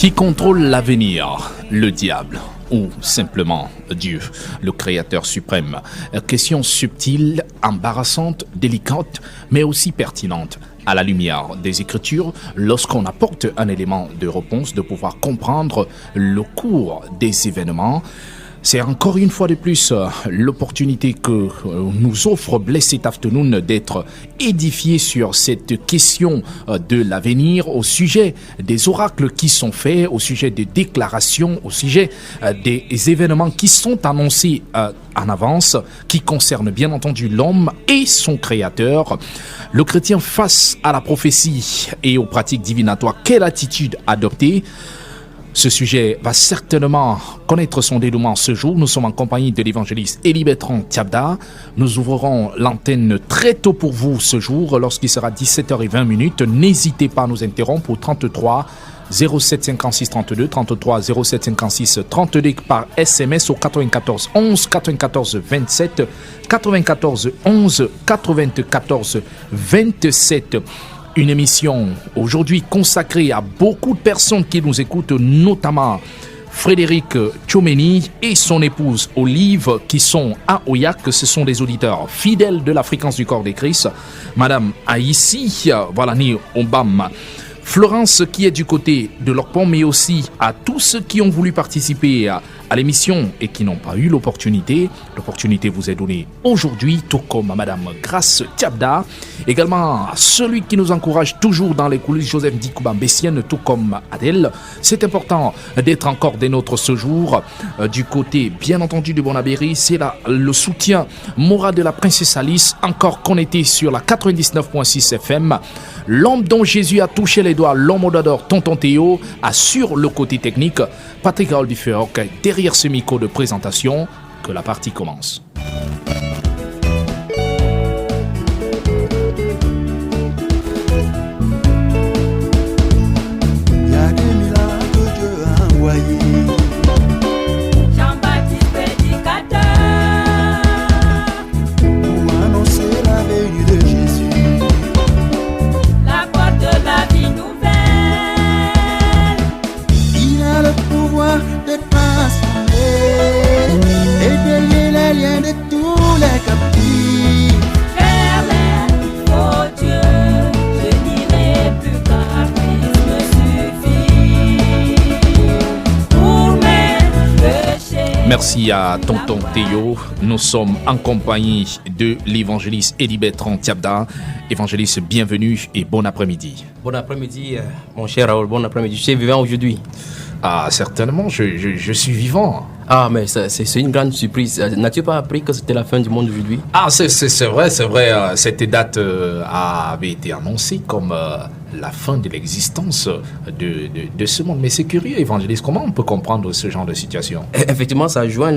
Qui contrôle l'avenir? Le diable ou simplement Dieu, le Créateur suprême? Question subtile, embarrassante, délicate, mais aussi pertinente. À la lumière des Écritures, lorsqu'on apporte un élément de réponse, de pouvoir comprendre le cours des événements, c'est encore une fois de plus l'opportunité que nous offre Blessed Afternoon d'être édifiés sur cette question de l'avenir au sujet des oracles qui sont faits, au sujet des déclarations, au sujet des événements qui sont annoncés en avance, qui concernent bien entendu l'homme et son créateur. Le chrétien face à la prophétie et aux pratiques divinatoires, quelle attitude adopter? Ce sujet va certainement connaître son dénouement ce jour. Nous sommes en compagnie de l'évangéliste Élie Bertrand Tiabda. Nous ouvrirons l'antenne très tôt pour vous ce jour, lorsqu'il sera 17h20. N'hésitez pas à nous interrompre au 33 07 56 32, 33 07 56 32 par SMS au 94 11 94 27, 94 11 94 27. Une émission aujourd'hui consacrée à beaucoup de personnes qui nous écoutent, notamment Frédéric Tchomeni et son épouse Olive qui sont à Oyak. Ce sont des auditeurs fidèles de la fréquence du corps des Christ. Madame Aïssi, voilà, née Obama. Florence qui est du côté de Lorpont, mais aussi à tous ceux qui ont voulu participer à l'émission et qui n'ont pas eu l'opportunité. L'opportunité vous est donnée aujourd'hui, tout comme à Madame Grace Tiabda. Également à celui qui nous encourage toujours dans les coulisses, Joseph Dikouba Bessienne, tout comme Adèle. C'est important d'être encore des nôtres ce jour. Du côté, bien entendu, de Bonabéry, c'est là le soutien moral de la princesse Alice, encore connecté sur la 99.6 FM. L'homme dont Jésus a touché les doigts, l'homme d'adore, Tonton Théo, assure le côté technique. Patrick Aldifeok, derrière ce micro de présentation, que la partie commence. Merci à Tonton Théo. Nous sommes en compagnie de l'évangéliste Élie Bertrand Tiabda. Évangéliste, bienvenue et bon après-midi. Bon après-midi, mon cher Raoul. Bon après-midi. Tu es vivant aujourd'hui? Ah, certainement, je suis vivant. Ah, mais c'est une grande surprise. N'as-tu pas appris que c'était la fin du monde aujourd'hui? Ah, c'est vrai. Cette date avait été annoncée comme la fin de l'existence de ce monde. Mais c'est curieux, évangéliste, comment on peut comprendre ce genre de situation? Effectivement, ça rejoint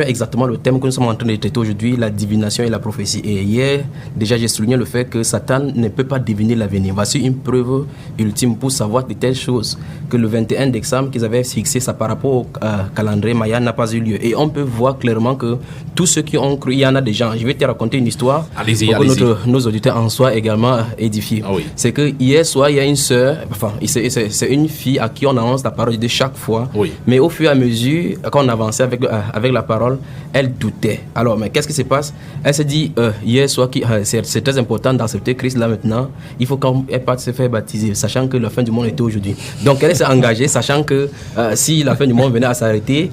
exactement le thème que nous sommes en train de traiter aujourd'hui, la divination et la prophétie. Et hier, déjà, j'ai souligné le fait que Satan ne peut pas deviner l'avenir. Voici une preuve ultime pour savoir de telles choses, que le 21 décembre qu'ils avaient fixé, ça par rapport au calendrier Maya n'a pas eu lieu. Et on peut voir clairement que tous ceux qui ont cru, il y en a des gens. Je vais te raconter une histoire pour que nos auditeurs en soient également édifiés. Ah oui. C'est que hier soir, il y a une sœur, c'est une fille à qui on annonce la parole de chaque fois. Oui. Mais au fur et à mesure, quand on avançait avec la parole, elle doutait. Alors, mais qu'est-ce qui se passe? Elle s'est dit, hier soir, c'est très important d'accepter Christ là maintenant. Il faut qu'elle parte se faire baptiser, sachant que la fin du monde était aujourd'hui. Donc, elle s'est engagée, sachant que si la fin du monde venait à s'arrêter,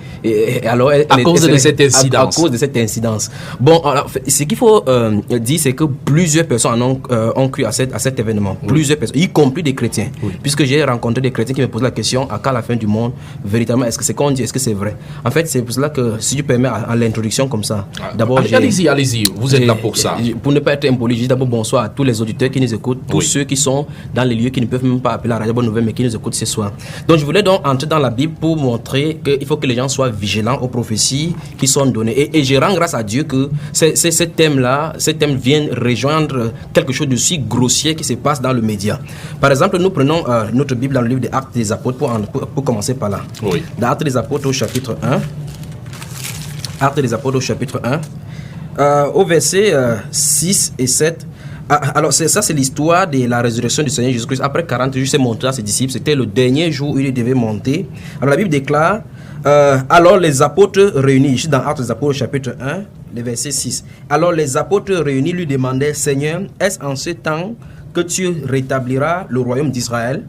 alors à cause de cette incidence. Bon, alors, ce qu'il faut dire, c'est que plusieurs personnes ont cru à cet événement. Oui. Plusieurs personnes, y compris des chrétiens. Oui. Puisque j'ai rencontré des chrétiens qui me posent la question, à quand la fin du monde, véritablement, est-ce que c'est qu'on dit, est-ce que c'est vrai? En fait, c'est pour cela que, si tu permets à l'introduction comme ça, d'abord... Allez-y, vous êtes là pour ça. Pour ne pas être impoli, je dis d'abord bonsoir à tous les auditeurs qui nous écoutent, tous ceux qui sont dans les lieux qui ne peuvent même pas appeler la Radio Bonne Nouvelle, mais qui nous écoutent ce soir. Donc, je voulais donc entrer dans la Bible pour montrer qu'il faut que les gens soient vigilants aux prophéties qui sont données. Et je rends grâce à Dieu que ce thème vient rejoindre quelque chose de si grossier qui se passe dans le média. Par exemple, nous prenons notre Bible dans le livre des Actes des Apôtres pour commencer par là. Oui. Dans Actes des Apôtres au chapitre 1. Actes des Apôtres au chapitre 1. Au verset 6 et 7. Alors, c'est l'histoire de la résurrection du Seigneur Jésus-Christ. Après 40 jours, il s'est montré à ses disciples. C'était le dernier jour où il devait monter. Alors, la Bible déclare, alors les apôtres réunis, ici dans Actes des Apôtres, chapitre 1, le verset 6. Alors, les apôtres réunis lui demandaient, Seigneur, est-ce en ce temps que tu rétabliras le royaume d'Israël?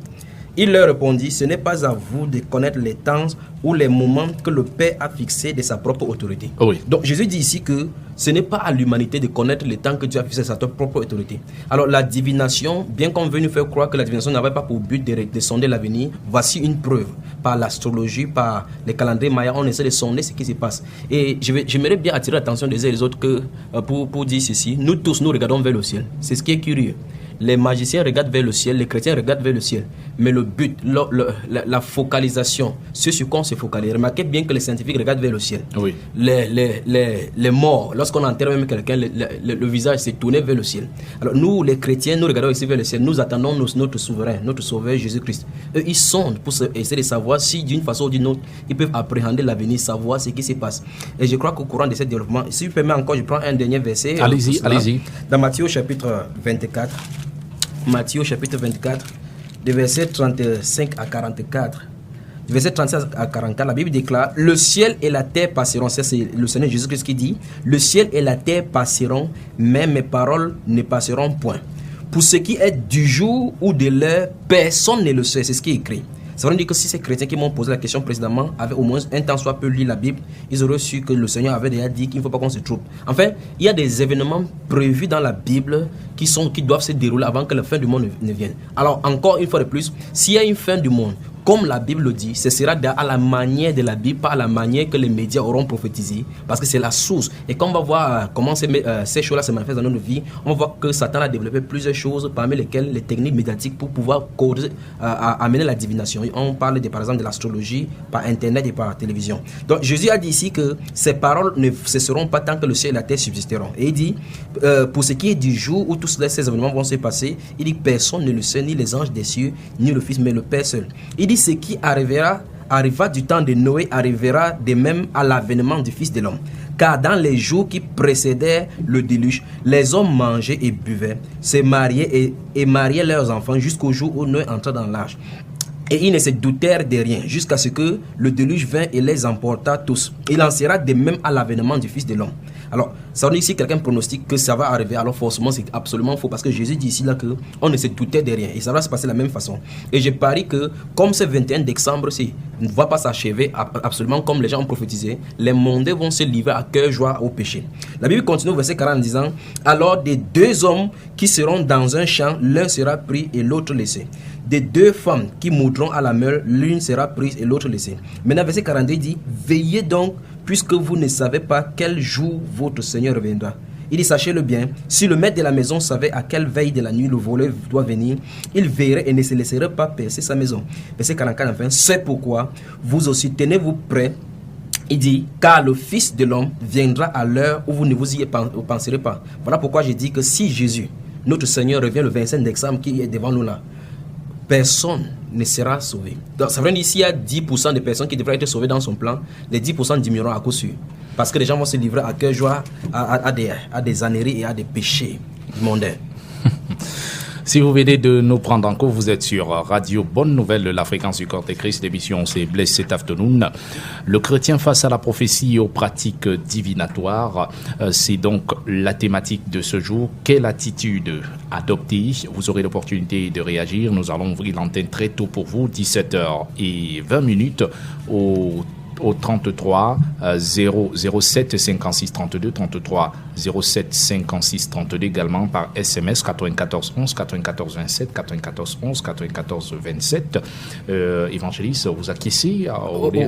Il leur répondit, ce n'est pas à vous de connaître les temps ou les moments que le Père a fixés de sa propre autorité. Oui. Donc Jésus dit ici que ce n'est pas à l'humanité de connaître les temps que Dieu a fixé de sa propre autorité. Alors la divination, bien qu'on veuille nous faire croire que la divination n'avait pas pour but de sonder l'avenir, voici une preuve. Par l'astrologie, par les calendriers mayas, on essaie de sonder ce qui se passe. Et j'aimerais bien attirer l'attention des uns et des autres que, pour dire ceci, nous tous, nous regardons vers le ciel. C'est ce qui est curieux. Les magiciens regardent vers le ciel, les chrétiens regardent vers le ciel. Mais le but, la focalisation, ce sur quoi on se focalise. Remarquez bien que les scientifiques regardent vers le ciel. Oui. Les morts, lorsqu'on enterre même quelqu'un, le visage s'est tourné vers le ciel. Alors nous, les chrétiens, nous regardons ici vers le ciel. Nous attendons notre souverain, notre sauveur Jésus-Christ. Eux, ils sondent pour essayer de savoir si d'une façon ou d'une autre, ils peuvent appréhender l'avenir, savoir ce qui se passe. Et je crois qu'au courant de ce développement, si vous permettez encore, je prends un dernier verset. Allez-y. Dans Matthieu chapitre 24. Matthieu chapitre 24, de versets 35 à 44. Du verset 35 à 44, la Bible déclare, le ciel et la terre passeront. Ça, c'est le Seigneur Jésus-Christ qui dit, le ciel et la terre passeront, mais mes paroles ne passeront point. Pour ce qui est du jour ou de l'heure, personne ne le sait. C'est ce qui est écrit. Ça veut dire que si ces chrétiens qui m'ont posé la question précédemment avaient au moins un temps soit peu lu la Bible, ils auraient su que le Seigneur avait déjà dit qu'il ne faut pas qu'on se trouble. Enfin, il y a des événements prévus dans la Bible qui doivent se dérouler avant que la fin du monde ne vienne. Alors, encore une fois de plus, s'il y a une fin du monde, comme la Bible le dit, ce sera à la manière de la Bible, pas à la manière que les médias auront prophétisé, parce que c'est la source. Et quand on va voir comment ces choses-là se manifestent dans notre vie, on va voir que Satan a développé plusieurs choses, parmi lesquelles les techniques médiatiques pour pouvoir amener la divination. On parle par exemple de l'astrologie par Internet et par télévision. Donc Jésus a dit ici que ces paroles ne cesseront pas tant que le ciel et la terre subsisteront. Et il dit, pour ce qui est du jour où tous ces événements vont se passer, il dit personne ne le sait, ni les anges des cieux, ni le Fils, mais le Père seul. Il dit ce qui arrivera du temps de Noé arrivera de même à l'avènement du Fils de l'homme. Car dans les jours qui précédaient le déluge, les hommes mangeaient et buvaient, se mariaient et mariaient leurs enfants jusqu'au jour où Noé entra dans l'arche. Et ils ne se doutèrent de rien jusqu'à ce que le déluge vint et les emporta tous. Il en sera de même à l'avènement du Fils de l'homme. Alors, ça veut dire si quelqu'un pronostique que ça va arriver, alors forcément c'est absolument faux, parce que Jésus dit ici là qu'on ne se doutait de rien et ça va se passer de la même façon. Et je parie que comme ce 21 décembre-ci ne va pas s'achever absolument comme les gens ont prophétisé, les mondains vont se livrer à cœur joie au péché. La Bible continue au verset 40 en disant, alors des deux hommes qui seront dans un champ, l'un sera pris et l'autre laissé. Des deux femmes qui moudront à la meule, l'une sera prise et l'autre laissée. Maintenant, verset 42 dit, veillez donc, puisque vous ne savez pas quel jour votre Seigneur reviendra. Il dit, sachez-le bien, si le maître de la maison savait à quelle veille de la nuit le voleur doit venir, il veillerait et ne se laisserait pas percer sa maison. Verset 44 enfin, c'est pourquoi vous aussi tenez-vous prêts. Il dit, car le Fils de l'homme viendra à l'heure où vous ne vous y penserez pas. Voilà pourquoi je dis que si Jésus, notre Seigneur, revient le 25 décembre qui est devant nous là, personne ne sera sauvé. Donc, ça veut dire s'il y a 10% de personnes qui devraient être sauvées dans son plan, les 10% diminueront à coup sûr. Parce que les gens vont se livrer à cœur joie à des âneries et à des péchés mondains. Si vous venez de nous prendre en cours, vous êtes sur Radio Bonne Nouvelle, la fréquence du corps de Christ. L'émission, c'est Bless cet afternoon. Le chrétien face à la prophétie et aux pratiques divinatoires, c'est donc la thématique de ce jour. Quelle attitude adopter? Vous aurez l'opportunité de réagir. Nous allons ouvrir l'antenne très tôt pour vous, 17h20 au 33 007 56 32 33 07 56 32 également par SMS 94 11 94 27 94 11 94 27. Évangéliste, vous acquiescez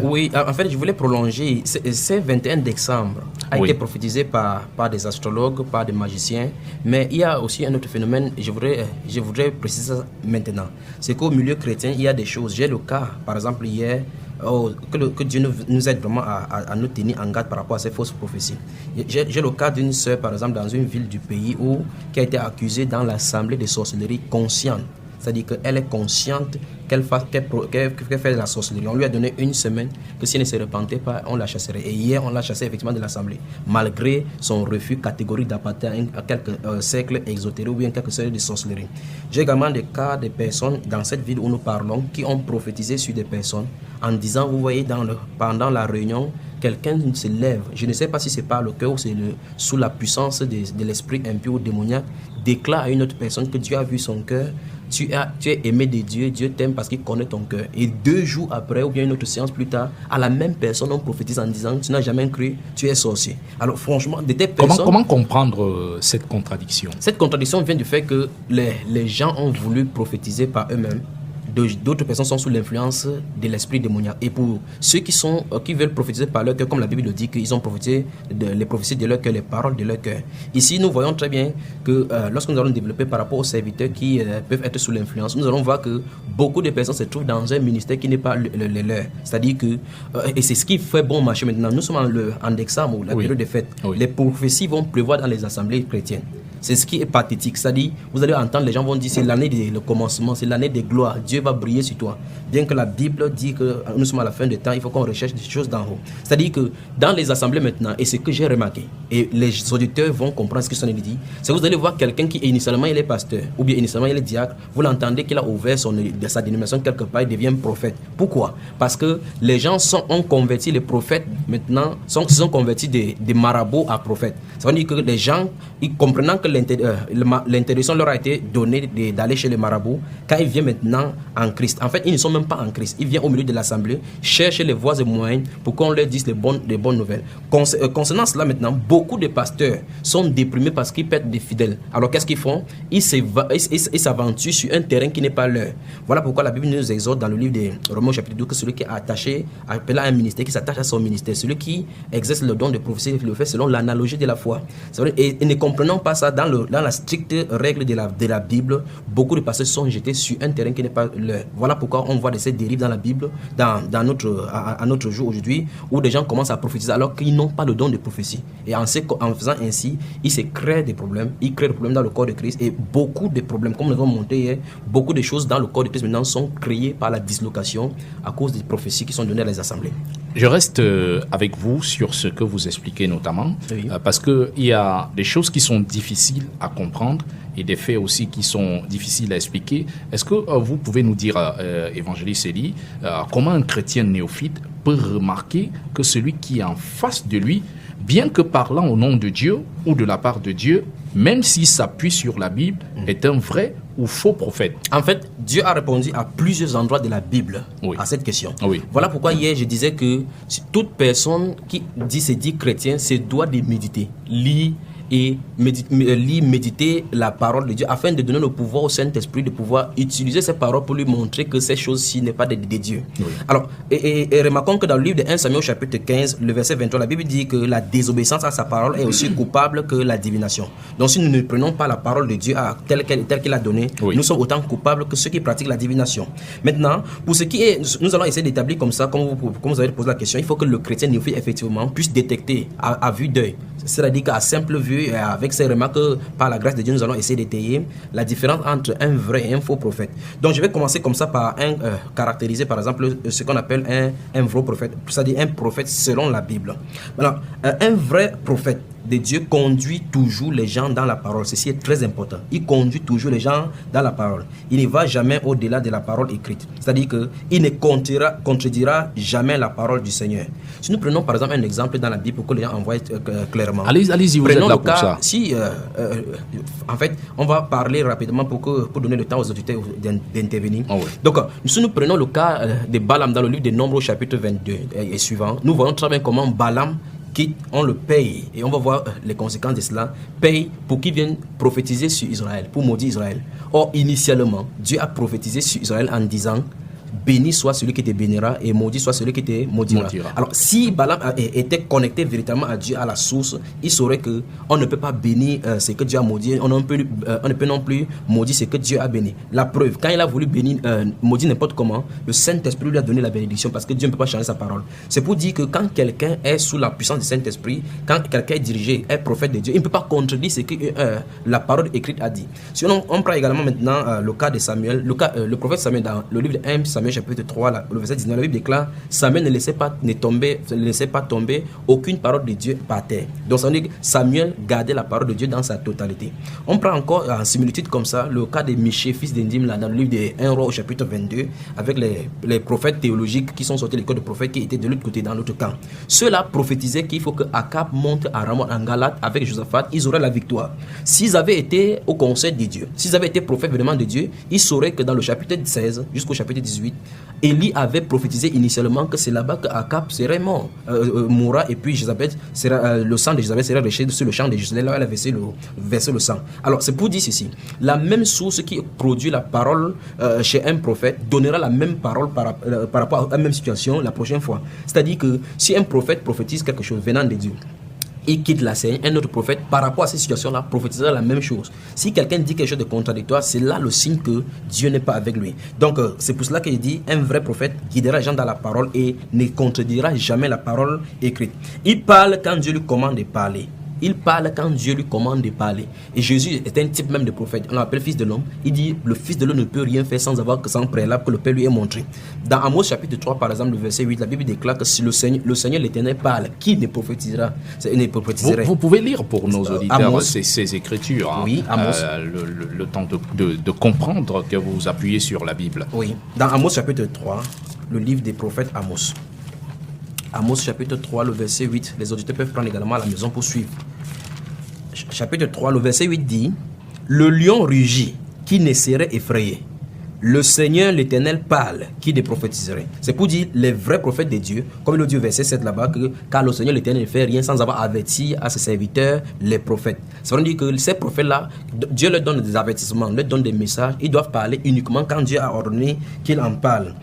Oui, en fait, je voulais prolonger. C'est 21 décembre a été prophétisé par des astrologues, par des magiciens, mais il y a aussi un autre phénomène. Je voudrais préciser ça maintenant. C'est qu'au milieu chrétien, il y a des choses. J'ai le cas, par exemple, hier. Que Dieu nous aide vraiment à nous tenir en garde par rapport à ces fausses prophéties. J'ai le cas d'une sœur, par exemple, dans une ville du pays qui a été accusée dans l'assemblée de sorcellerie consciente. c'est-à-dire qu'elle est consciente qu'elle fait de la sorcellerie. On lui a donné une semaine que si elle ne se repentait pas, on la chasserait. Et hier, on l'a chassée effectivement de l'Assemblée, malgré son refus catégorique d'appartenir à quelques cercles exotériques ou bien quelques cercles de sorcellerie. J'ai également des cas de personnes dans cette ville où nous parlons qui ont prophétisé sur des personnes en disant, vous voyez, pendant la réunion, quelqu'un se lève, je ne sais pas si c'est par le cœur ou c'est sous la puissance de l'esprit impur ou démoniaque, déclare à une autre personne que Dieu a vu son cœur, tu es aimé de Dieu, Dieu t'aime parce qu'il connaît ton cœur. Et 2 jours après, ou bien une autre séance plus tard, à la même personne, on prophétise en disant, tu n'as jamais cru, tu es sorcier. Alors franchement, des personnes... Comment comprendre cette contradiction? Cette contradiction vient du fait que les gens ont voulu prophétiser par eux-mêmes. D'autres personnes sont sous l'influence de l'esprit démoniaque. Et pour ceux qui veulent prophétiser par leur cœur, comme la Bible le dit, qu'ils ont prophétisé les prophéties de leur cœur, les paroles de leur cœur. Ici, nous voyons très bien que lorsque nous allons développer par rapport aux serviteurs qui peuvent être sous l'influence, nous allons voir que beaucoup de personnes se trouvent dans un ministère qui n'est pas le leur. C'est-à-dire que, et c'est ce qui fait bon marché maintenant, nous sommes en décembre, la période des fêtes. Oui. Les prophéties vont pleuvoir dans les assemblées chrétiennes. C'est ce qui est pathétique. C'est-à-dire, vous allez entendre, les gens vont dire, c'est l'année du commencement, c'est l'année des gloires. Dieu va briller sur toi. Bien que la Bible dit que nous sommes à la fin du temps, il faut qu'on recherche des choses d'en haut. C'est-à-dire que dans les assemblées maintenant, et ce que j'ai remarqué, et les auditeurs vont comprendre ce que ça dit, c'est que vous allez voir quelqu'un qui initialement il est pasteur, ou bien initialement il est diacre, vous l'entendez qu'il a ouvert sa dénomination quelque part, il devient prophète. Pourquoi? Parce que les gens ont converti les prophètes maintenant, se sont convertis des marabouts à prophètes. Ça veut dire que les gens, comprenant que l'interdiction leur a été donnée d'aller chez les marabouts, quand ils viennent maintenant en Christ, en fait ils ne sont même pas en Christ, ils viennent au milieu de l'assemblée chercher les voies et moyens pour qu'on leur dise les bonnes nouvelles. Concernant cela maintenant, beaucoup de pasteurs sont déprimés parce qu'ils perdent des fidèles. Alors qu'est-ce qu'ils font? Ils s'aventurent sur un terrain qui n'est pas leur. Voilà pourquoi la Bible nous exhorte dans le livre de Romains chapitre 12 que celui qui est attaché, appelé à un ministère, qui s'attache à son ministère, celui qui exerce le don de prophétie, le fait selon l'analogie de la foi. Et ne comprenant pas ça dans la stricte règle de la Bible, beaucoup de pasteurs sont jetés sur un terrain qui n'est pas leur. Voilà pourquoi on voit de ces dérives dans la Bible, à notre jour aujourd'hui, où des gens commencent à prophétiser alors qu'ils n'ont pas le don de prophétie. Et en faisant ainsi, ils se créent des problèmes, dans le corps de Christ, et beaucoup de problèmes, comme nous avons montré hier, beaucoup de choses dans le corps de Christ maintenant sont créées par la dislocation à cause des prophéties qui sont données à les assemblées. Je reste avec vous sur ce que vous expliquez notamment, oui. Parce qu'il y a des choses qui sont difficiles à comprendre et des faits aussi qui sont difficiles à expliquer. Est-ce que vous pouvez nous dire, évangéliste Elie, comment un chrétien néophyte peut remarquer que celui qui est en face de lui, bien que parlant au nom de Dieu ou de la part de Dieu, même s'il s'appuie sur la Bible, est un vrai ou faux prophète? En fait, Dieu a répondu à plusieurs endroits de la Bible à cette question. Oui. Voilà pourquoi hier je disais que toute personne qui se dit chrétien se doit de méditer, lire et méditer la parole de Dieu afin de donner le pouvoir au Saint-Esprit de pouvoir utiliser ces paroles pour lui montrer que ces choses-ci n'est pas de Dieu. Oui. Alors, et remarquons que dans le livre de 1 Samuel chapitre 15, le verset 23, la Bible dit que la désobéissance à sa parole est aussi coupable que la divination. Donc si nous ne prenons pas la parole de Dieu telle qu'il a donnée, nous sommes autant coupables que ceux qui pratiquent la divination. Maintenant, pour ce qui est, nous allons essayer d'établir comme ça, comme vous avez posé la question, il faut que le chrétien néophyte effectivement puisse détecter à vue d'œil. C'est-à-dire qu'à simple vue, avec ces remarques, par la grâce de Dieu, nous allons essayer d'étayer la différence entre un vrai et un faux prophète. Donc je vais commencer comme ça par caractériser par exemple ce qu'on appelle un vrai prophète, c'est-à-dire un prophète selon la Bible. Alors, un vrai prophète de Dieu conduit toujours les gens dans la parole. Ceci est très important. Il conduit toujours les gens dans la parole. Il ne va jamais au-delà de la parole écrite. C'est-à-dire qu'il ne contredira jamais la parole du Seigneur. Si nous prenons par exemple un exemple dans la Bible pour que les gens en voient clairement. Allez-y, vous êtes là pour ça. En fait, on va parler rapidement pour donner le temps aux auditeurs d'intervenir. Oh oui. Donc, si nous prenons le cas de Balaam dans le livre des Nombres chapitre 22 et suivant, nous voyons très bien comment Balaam, on le paye, et on va voir les conséquences de cela, paye pour qu'il vienne prophétiser sur Israël, pour maudire Israël. Or, initialement, Dieu a prophétisé sur Israël en disant, béni soit celui qui te bénira et maudit soit celui qui te maudira. Alors si Balaam était connecté véritablement à Dieu, à la source, il saurait que on ne peut pas bénir ce que Dieu a maudit, on ne peut non plus maudire ce que Dieu a béni. La preuve, quand il a voulu bénir, maudire n'importe comment, le Saint-Esprit lui a donné la bénédiction parce que Dieu ne peut pas changer sa parole. C'est pour dire que quand quelqu'un est sous la puissance du Saint-Esprit, quand quelqu'un est dirigé, est prophète de Dieu, il ne peut pas contredire ce que la parole écrite a dit. Sinon, on prend également maintenant le cas de Samuel, le prophète Samuel dans le livre de 1 Samuel chapitre 3, le verset 19, la Bible déclare: Samuel ne laissait pas tomber aucune parole de Dieu par terre. Donc ça veut dire que Samuel gardait la parole de Dieu dans sa totalité. On prend encore en similitude comme ça le cas de Michée, fils d'Endim, dans le livre de 1 Roi au chapitre 22, avec les prophètes théologiques qui sont sortis de l'école de prophètes qui étaient de l'autre côté, dans l'autre camp. Ceux-là prophétisaient qu'il faut que Akab monte à Ramoth en Galate avec Josaphat, ils auraient la victoire. S'ils avaient été au conseil de Dieu, s'ils avaient été prophètes vraiment de Dieu, ils sauraient que dans le chapitre 16 jusqu'au chapitre 18, Élie avait prophétisé initialement que c'est là-bas que Akab serait mort, mourra, et puis le sang de Jézabel serait réché sur le champ de Jézabel, là où elle a versé le sang. Alors c'est pour dire ceci: la même source qui produit la parole chez un prophète donnera la même parole par rapport à la même situation la prochaine fois. C'est-à-dire que si un prophète prophétise quelque chose venant de Dieu, il quitte la scène, un autre prophète, par rapport à ces situations-là, prophétisera la même chose. Si quelqu'un dit quelque chose de contradictoire, c'est là le signe que Dieu n'est pas avec lui. Donc, c'est pour cela qu'il dit: un vrai prophète guidera les gens dans la parole et ne contredira jamais la parole écrite. Il parle quand Dieu lui commande de parler. Il parle quand Dieu lui commande de parler. Et Jésus est un type même de prophète. On l'appelle fils de l'homme. Il dit: le fils de l'homme ne peut rien faire sans préalable que le Père lui ait montré. Dans Amos chapitre 3, par exemple, le verset 8, la Bible déclare que si le Seigneur l'Éternel parle, qui ne prophétisera? Vous pouvez lire pour nos auditeurs ces écritures. Hein, oui, Amos. Le temps de comprendre que vous appuyez sur la Bible. Oui, dans Amos chapitre 3, le livre des prophètes Amos. Amos chapitre 3, le verset 8. Les auditeurs peuvent prendre également à la maison pour suivre. Chapitre 3, le verset 8 dit: le lion rugit, qui ne serait effrayé? Le Seigneur l'Éternel parle, qui ne prophétiserait? C'est pour dire les vrais prophètes de Dieu, comme il le dit au verset 7 là-bas, que car le Seigneur l'Éternel ne fait rien sans avoir averti à ses serviteurs, les prophètes. Ça veut dire que ces prophètes-là, Dieu leur donne des avertissements, leur donne des messages, ils doivent parler uniquement quand Dieu a ordonné qu'ils en parlent.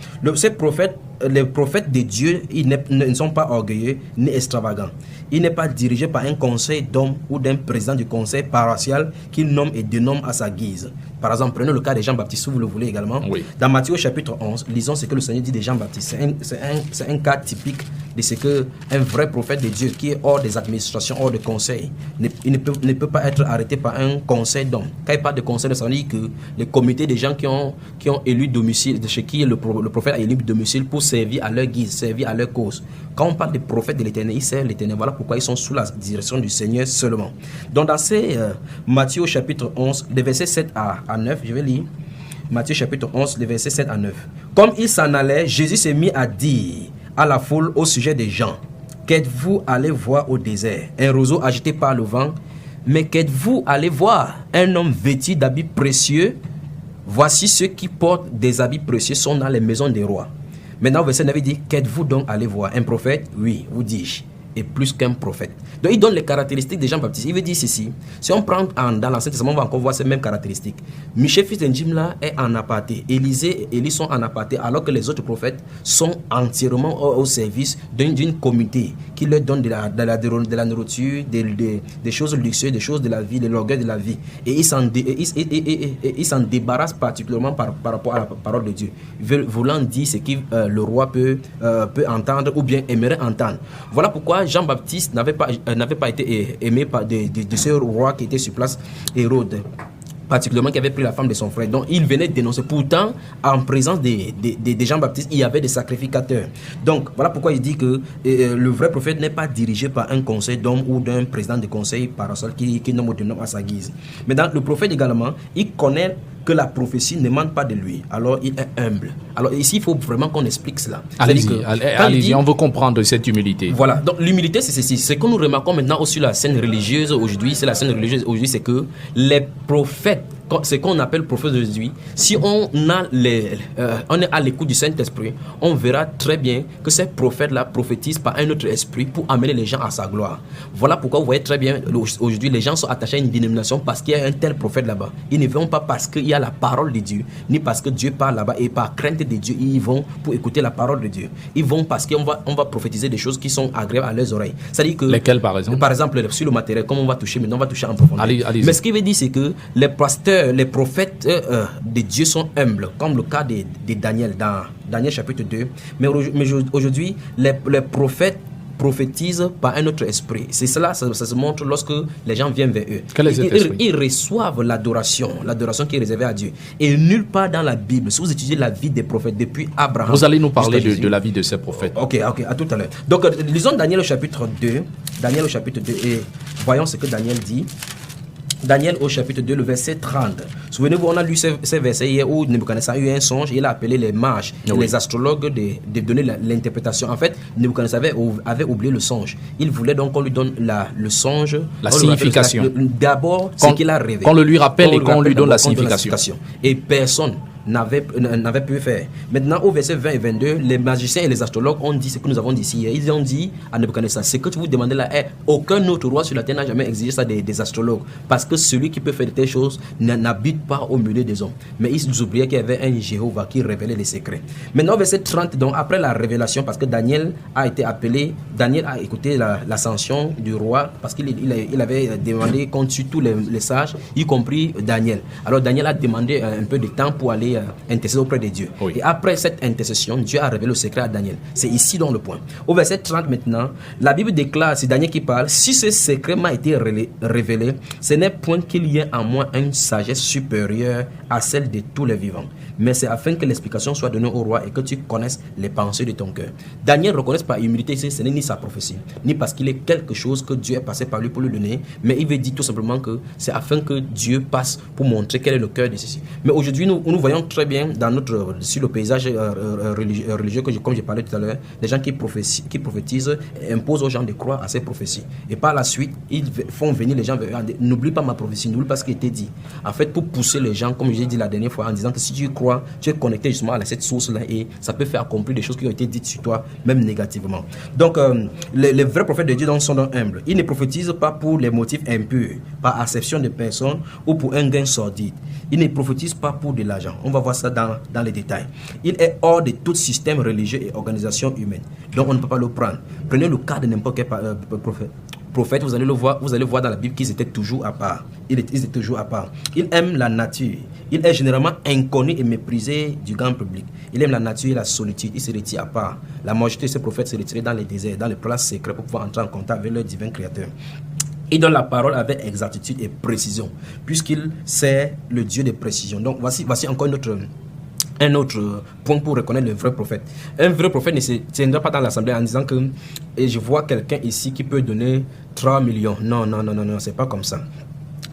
Les prophètes de Dieu, ils ne sont pas orgueilleux ni extravagants. Il n'est pas dirigé par un conseil d'homme ou d'un président du conseil paroissial qu'il nomme et dénomme à sa guise. Par exemple, prenez le cas de Jean-Baptiste, si vous le voulez également. Oui. Dans Matthieu chapitre 11, lisons ce que le Seigneur dit de Jean-Baptiste. C'est un cas typique de ce qu'un vrai prophète de Dieu qui est hors des administrations, hors des conseils, il ne peut pas être arrêté par un conseil d'homme. Quand il parle de conseil, ça veut dire que les comités des gens qui ont élu domicile, de chez qui le prophète a élu domicile pour servir à leur guise, servir à leur cause. Quand on parle des prophètes de l'Éternel, ils servent l'Éternel. Voilà pourquoi ils sont sous la direction du Seigneur seulement. Donc dans Matthieu chapitre 11, les versets 7 à 9, je vais lire. Matthieu chapitre 11, les versets 7 à 9. Comme il s'en allait, Jésus s'est mis à dire à la foule au sujet des gens: qu'êtes-vous allé voir au désert? Un roseau agité par le vent? Mais qu'êtes-vous allé voir? Un homme vêtu d'habits précieux? Voici ceux qui portent des habits précieux sont dans les maisons des rois. Maintenant, verset 9 dit: qu'êtes-vous donc allé voir? Un prophète? Oui, vous dis-je, et plus qu'un prophète. Donc il donne les caractéristiques de Jean-Baptiste. Il veut dire ceci: si on prend dans l'Ancien Testament, on va encore voir ces mêmes caractéristiques. Michée, fils d'Endim, là, est en aparté. Élisée et Élie sont en aparté, alors que les autres prophètes sont entièrement au service d'une communauté qui leur donne de la nourriture, des choses luxueuses, des choses de la vie, de l'orgueil de la vie. Et ils s'en débarrassent particulièrement par rapport à la parole de Dieu, voulant dire ce que le roi peut entendre ou bien aimerait entendre. Voilà pourquoi Jean-Baptiste n'avait pas été aimé par de ce roi qui était sur place, Hérode, particulièrement qui avait pris la femme de son frère. Donc il venait dénoncer. Pourtant, en présence de Jean-Baptiste, il y avait des sacrificateurs. Donc voilà pourquoi il dit que le vrai prophète n'est pas dirigé par un conseil d'homme ou d'un président de conseil paroissial qui nomme ou dénomme à sa guise. Mais dans le prophète également, il connaît que la prophétie ne manque pas de lui. Alors il est humble. Alors ici, il faut vraiment qu'on explique cela. Allez-y, on veut comprendre cette humilité. Voilà, donc l'humilité, c'est ceci. Ce que nous remarquons maintenant aussi sur la scène religieuse aujourd'hui, c'est que les prophètes ce qu'on appelle prophète aujourd'hui, si on est à l'écoute du Saint-Esprit, on verra très bien que ces prophètes-là prophétisent par un autre esprit pour amener les gens à sa gloire. Voilà pourquoi vous voyez très bien, aujourd'hui, les gens sont attachés à une dénomination parce qu'il y a un tel prophète là-bas. Ils ne vont pas parce qu'il y a la parole de Dieu, ni parce que Dieu parle là-bas, et par crainte de Dieu, ils vont pour écouter la parole de Dieu. Ils vont parce qu'on va prophétiser des choses qui sont agréables à leurs oreilles. C'est-à-dire que, lesquelles, par exemple? Par exemple, sur le matériel, comme on va toucher maintenant, on va toucher en profondeur. Allez-y. Mais ce qu'il veut dire, c'est que les pasteurs, les prophètes de Dieu sont humbles, comme le cas de Daniel dans Daniel chapitre 2. Mais aujourd'hui, les prophètes prophétisent par un autre esprit. C'est cela, ça se montre lorsque les gens viennent vers eux. Quel est cet esprit? Ils reçoivent l'adoration qui est réservée à Dieu. Et nulle part dans la Bible, si vous étudiez la vie des prophètes depuis Abraham... Vous allez nous parler de la vie de ces prophètes. Ok, à tout à l'heure. Donc, lisons Daniel au chapitre 2, et voyons ce que Daniel dit. Daniel au chapitre 2, le verset 30. Souvenez-vous, on a lu ces versets hier où Nebuchadnezzar a eu un songe et il a appelé les mages et les astrologues de donner l'interprétation. En fait, Nebuchadnezzar avait oublié le songe. Il voulait donc qu'on lui donne le songe. La signification. D'abord, ce qu'il a rêvé. Qu'on le lui rappelle et qu'on lui donne la signification. Et personne n'avait pu faire. Maintenant, au verset 20 et 22, les magiciens et les astrologues ont dit ce que nous avons dit ici. Ils ont dit à Nebuchadnezzar, ce que tu vous demandez là est, aucun autre roi sur la terre n'a jamais exigé ça des astrologues. Parce que celui qui peut faire de telles choses n'habite pas au milieu des hommes. Mais ils oubliaient qu'il y avait un Jéhovah qui révélait les secrets. Maintenant, au verset 30, donc après la révélation, parce que Daniel a été appelé, Daniel a écouté l'ascension du roi, parce qu'il avait demandé qu'on tue tous les sages, y compris Daniel. Alors Daniel a demandé un peu de temps pour aller intercéder auprès de Dieu. Oui. Et après cette intercession, Dieu a révélé le secret à Daniel. C'est ici donc le point. Au verset 30 maintenant, la Bible déclare, c'est Daniel qui parle, si ce secret m'a été révélé, ce n'est point qu'il y ait en moi une sagesse supérieure à celle de tous les vivants. Mais c'est afin que l'explication soit donnée au roi et que tu connaisses les pensées de ton cœur. Daniel reconnaît par humilité, ce n'est ni sa prophétie, ni parce qu'il est quelque chose que Dieu est passé par lui pour lui donner, mais il veut dire tout simplement que c'est afin que Dieu passe pour montrer quel est le cœur de ceci. Mais aujourd'hui, nous voyons très bien sur le paysage religieux, comme j'ai parlé tout à l'heure, les gens qui prophétisent imposent aux gens de croire à ces prophéties. Et par la suite, ils font venir les gens vers eux. N'oublie pas ma prophétie, n'oublie pas ce qui a été dit. En fait, pour pousser les gens, comme j'ai dit la dernière fois, en disant que si tu crois, tu es connecté justement à cette source-là et ça peut faire accomplir des choses qui ont été dites sur toi, même négativement. Donc, les vrais prophètes de Dieu sont donc humbles. Ils ne prophétisent pas pour les motifs impurs, par acception de personnes ou pour un gain sordide. Ils ne prophétisent pas pour de l'argent. On va voir ça dans les détails. Il est hors de tout système religieux et organisation humaine. Donc, on ne peut pas le prendre. Prenez le cas de n'importe quel prophète, vous allez voir dans la Bible qu'ils étaient toujours à part. Ils étaient toujours à part. Ils aiment la nature. Il est généralement inconnu et méprisé du grand public. Il aime la nature et la solitude. Il se retire à part. La majorité de ces prophètes se retiraient dans les déserts, dans les places secrètes pour pouvoir entrer en contact avec leur divin créateur. Il donne la parole avec exactitude et précision, puisqu'il sait le Dieu de précision. Donc voici encore un autre point pour reconnaître le vrai prophète. Un vrai prophète ne se tiendra pas dans l'assemblée en disant que je vois quelqu'un ici qui peut donner 3 millions. Non, c'est pas comme ça.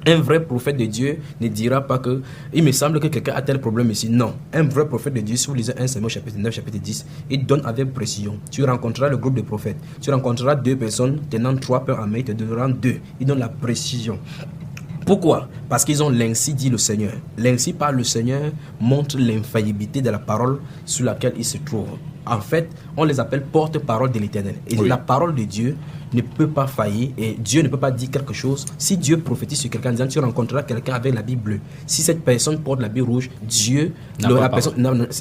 Un vrai prophète de Dieu ne dira pas que il me semble que quelqu'un a tel problème ici. Non. Un vrai prophète de Dieu, si vous lisez 1 Samuel chapitre 9, chapitre 10, il donne avec précision. Tu rencontreras le groupe de prophètes. Tu rencontreras 2 personnes tenant 3 pains en main, te donneront 2. Il donne la précision. Pourquoi? Parce qu'ils ont l'ainsi dit le Seigneur. L'ainsi par le Seigneur montre l'infaillibilité de la parole sur laquelle ils se trouvent. En fait, on les appelle porte-parole de l'Éternel. Et la parole de Dieu ne peut pas faillir et Dieu ne peut pas dire quelque chose. Si Dieu prophétise sur quelqu'un en disant tu rencontreras quelqu'un avec l'habit bleu, si cette personne porte l'habit rouge, ce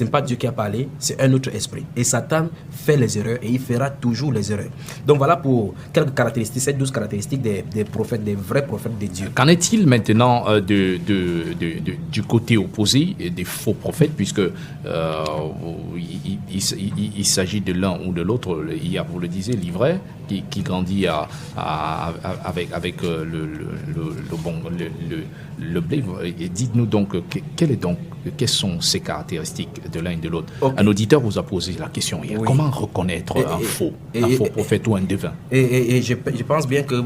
n'est pas Dieu qui a parlé, c'est un autre esprit. Et Satan fait les erreurs et il fera toujours les erreurs. Donc voilà pour quelques caractéristiques, ces 12 caractéristiques des prophètes, des vrais prophètes de Dieu. Qu'en est-il maintenant du côté opposé des faux prophètes, puisque il s'agit de l'un ou de l'autre. Il y a, vous le disiez, l'ivraie qui grandit avec le blé. Et dites-nous donc, quelles sont ces caractéristiques de l'un et de l'autre? Okay. Un auditeur vous a posé la question hier. Oui. Comment reconnaître un faux prophète ou un devin? Et je pense bien que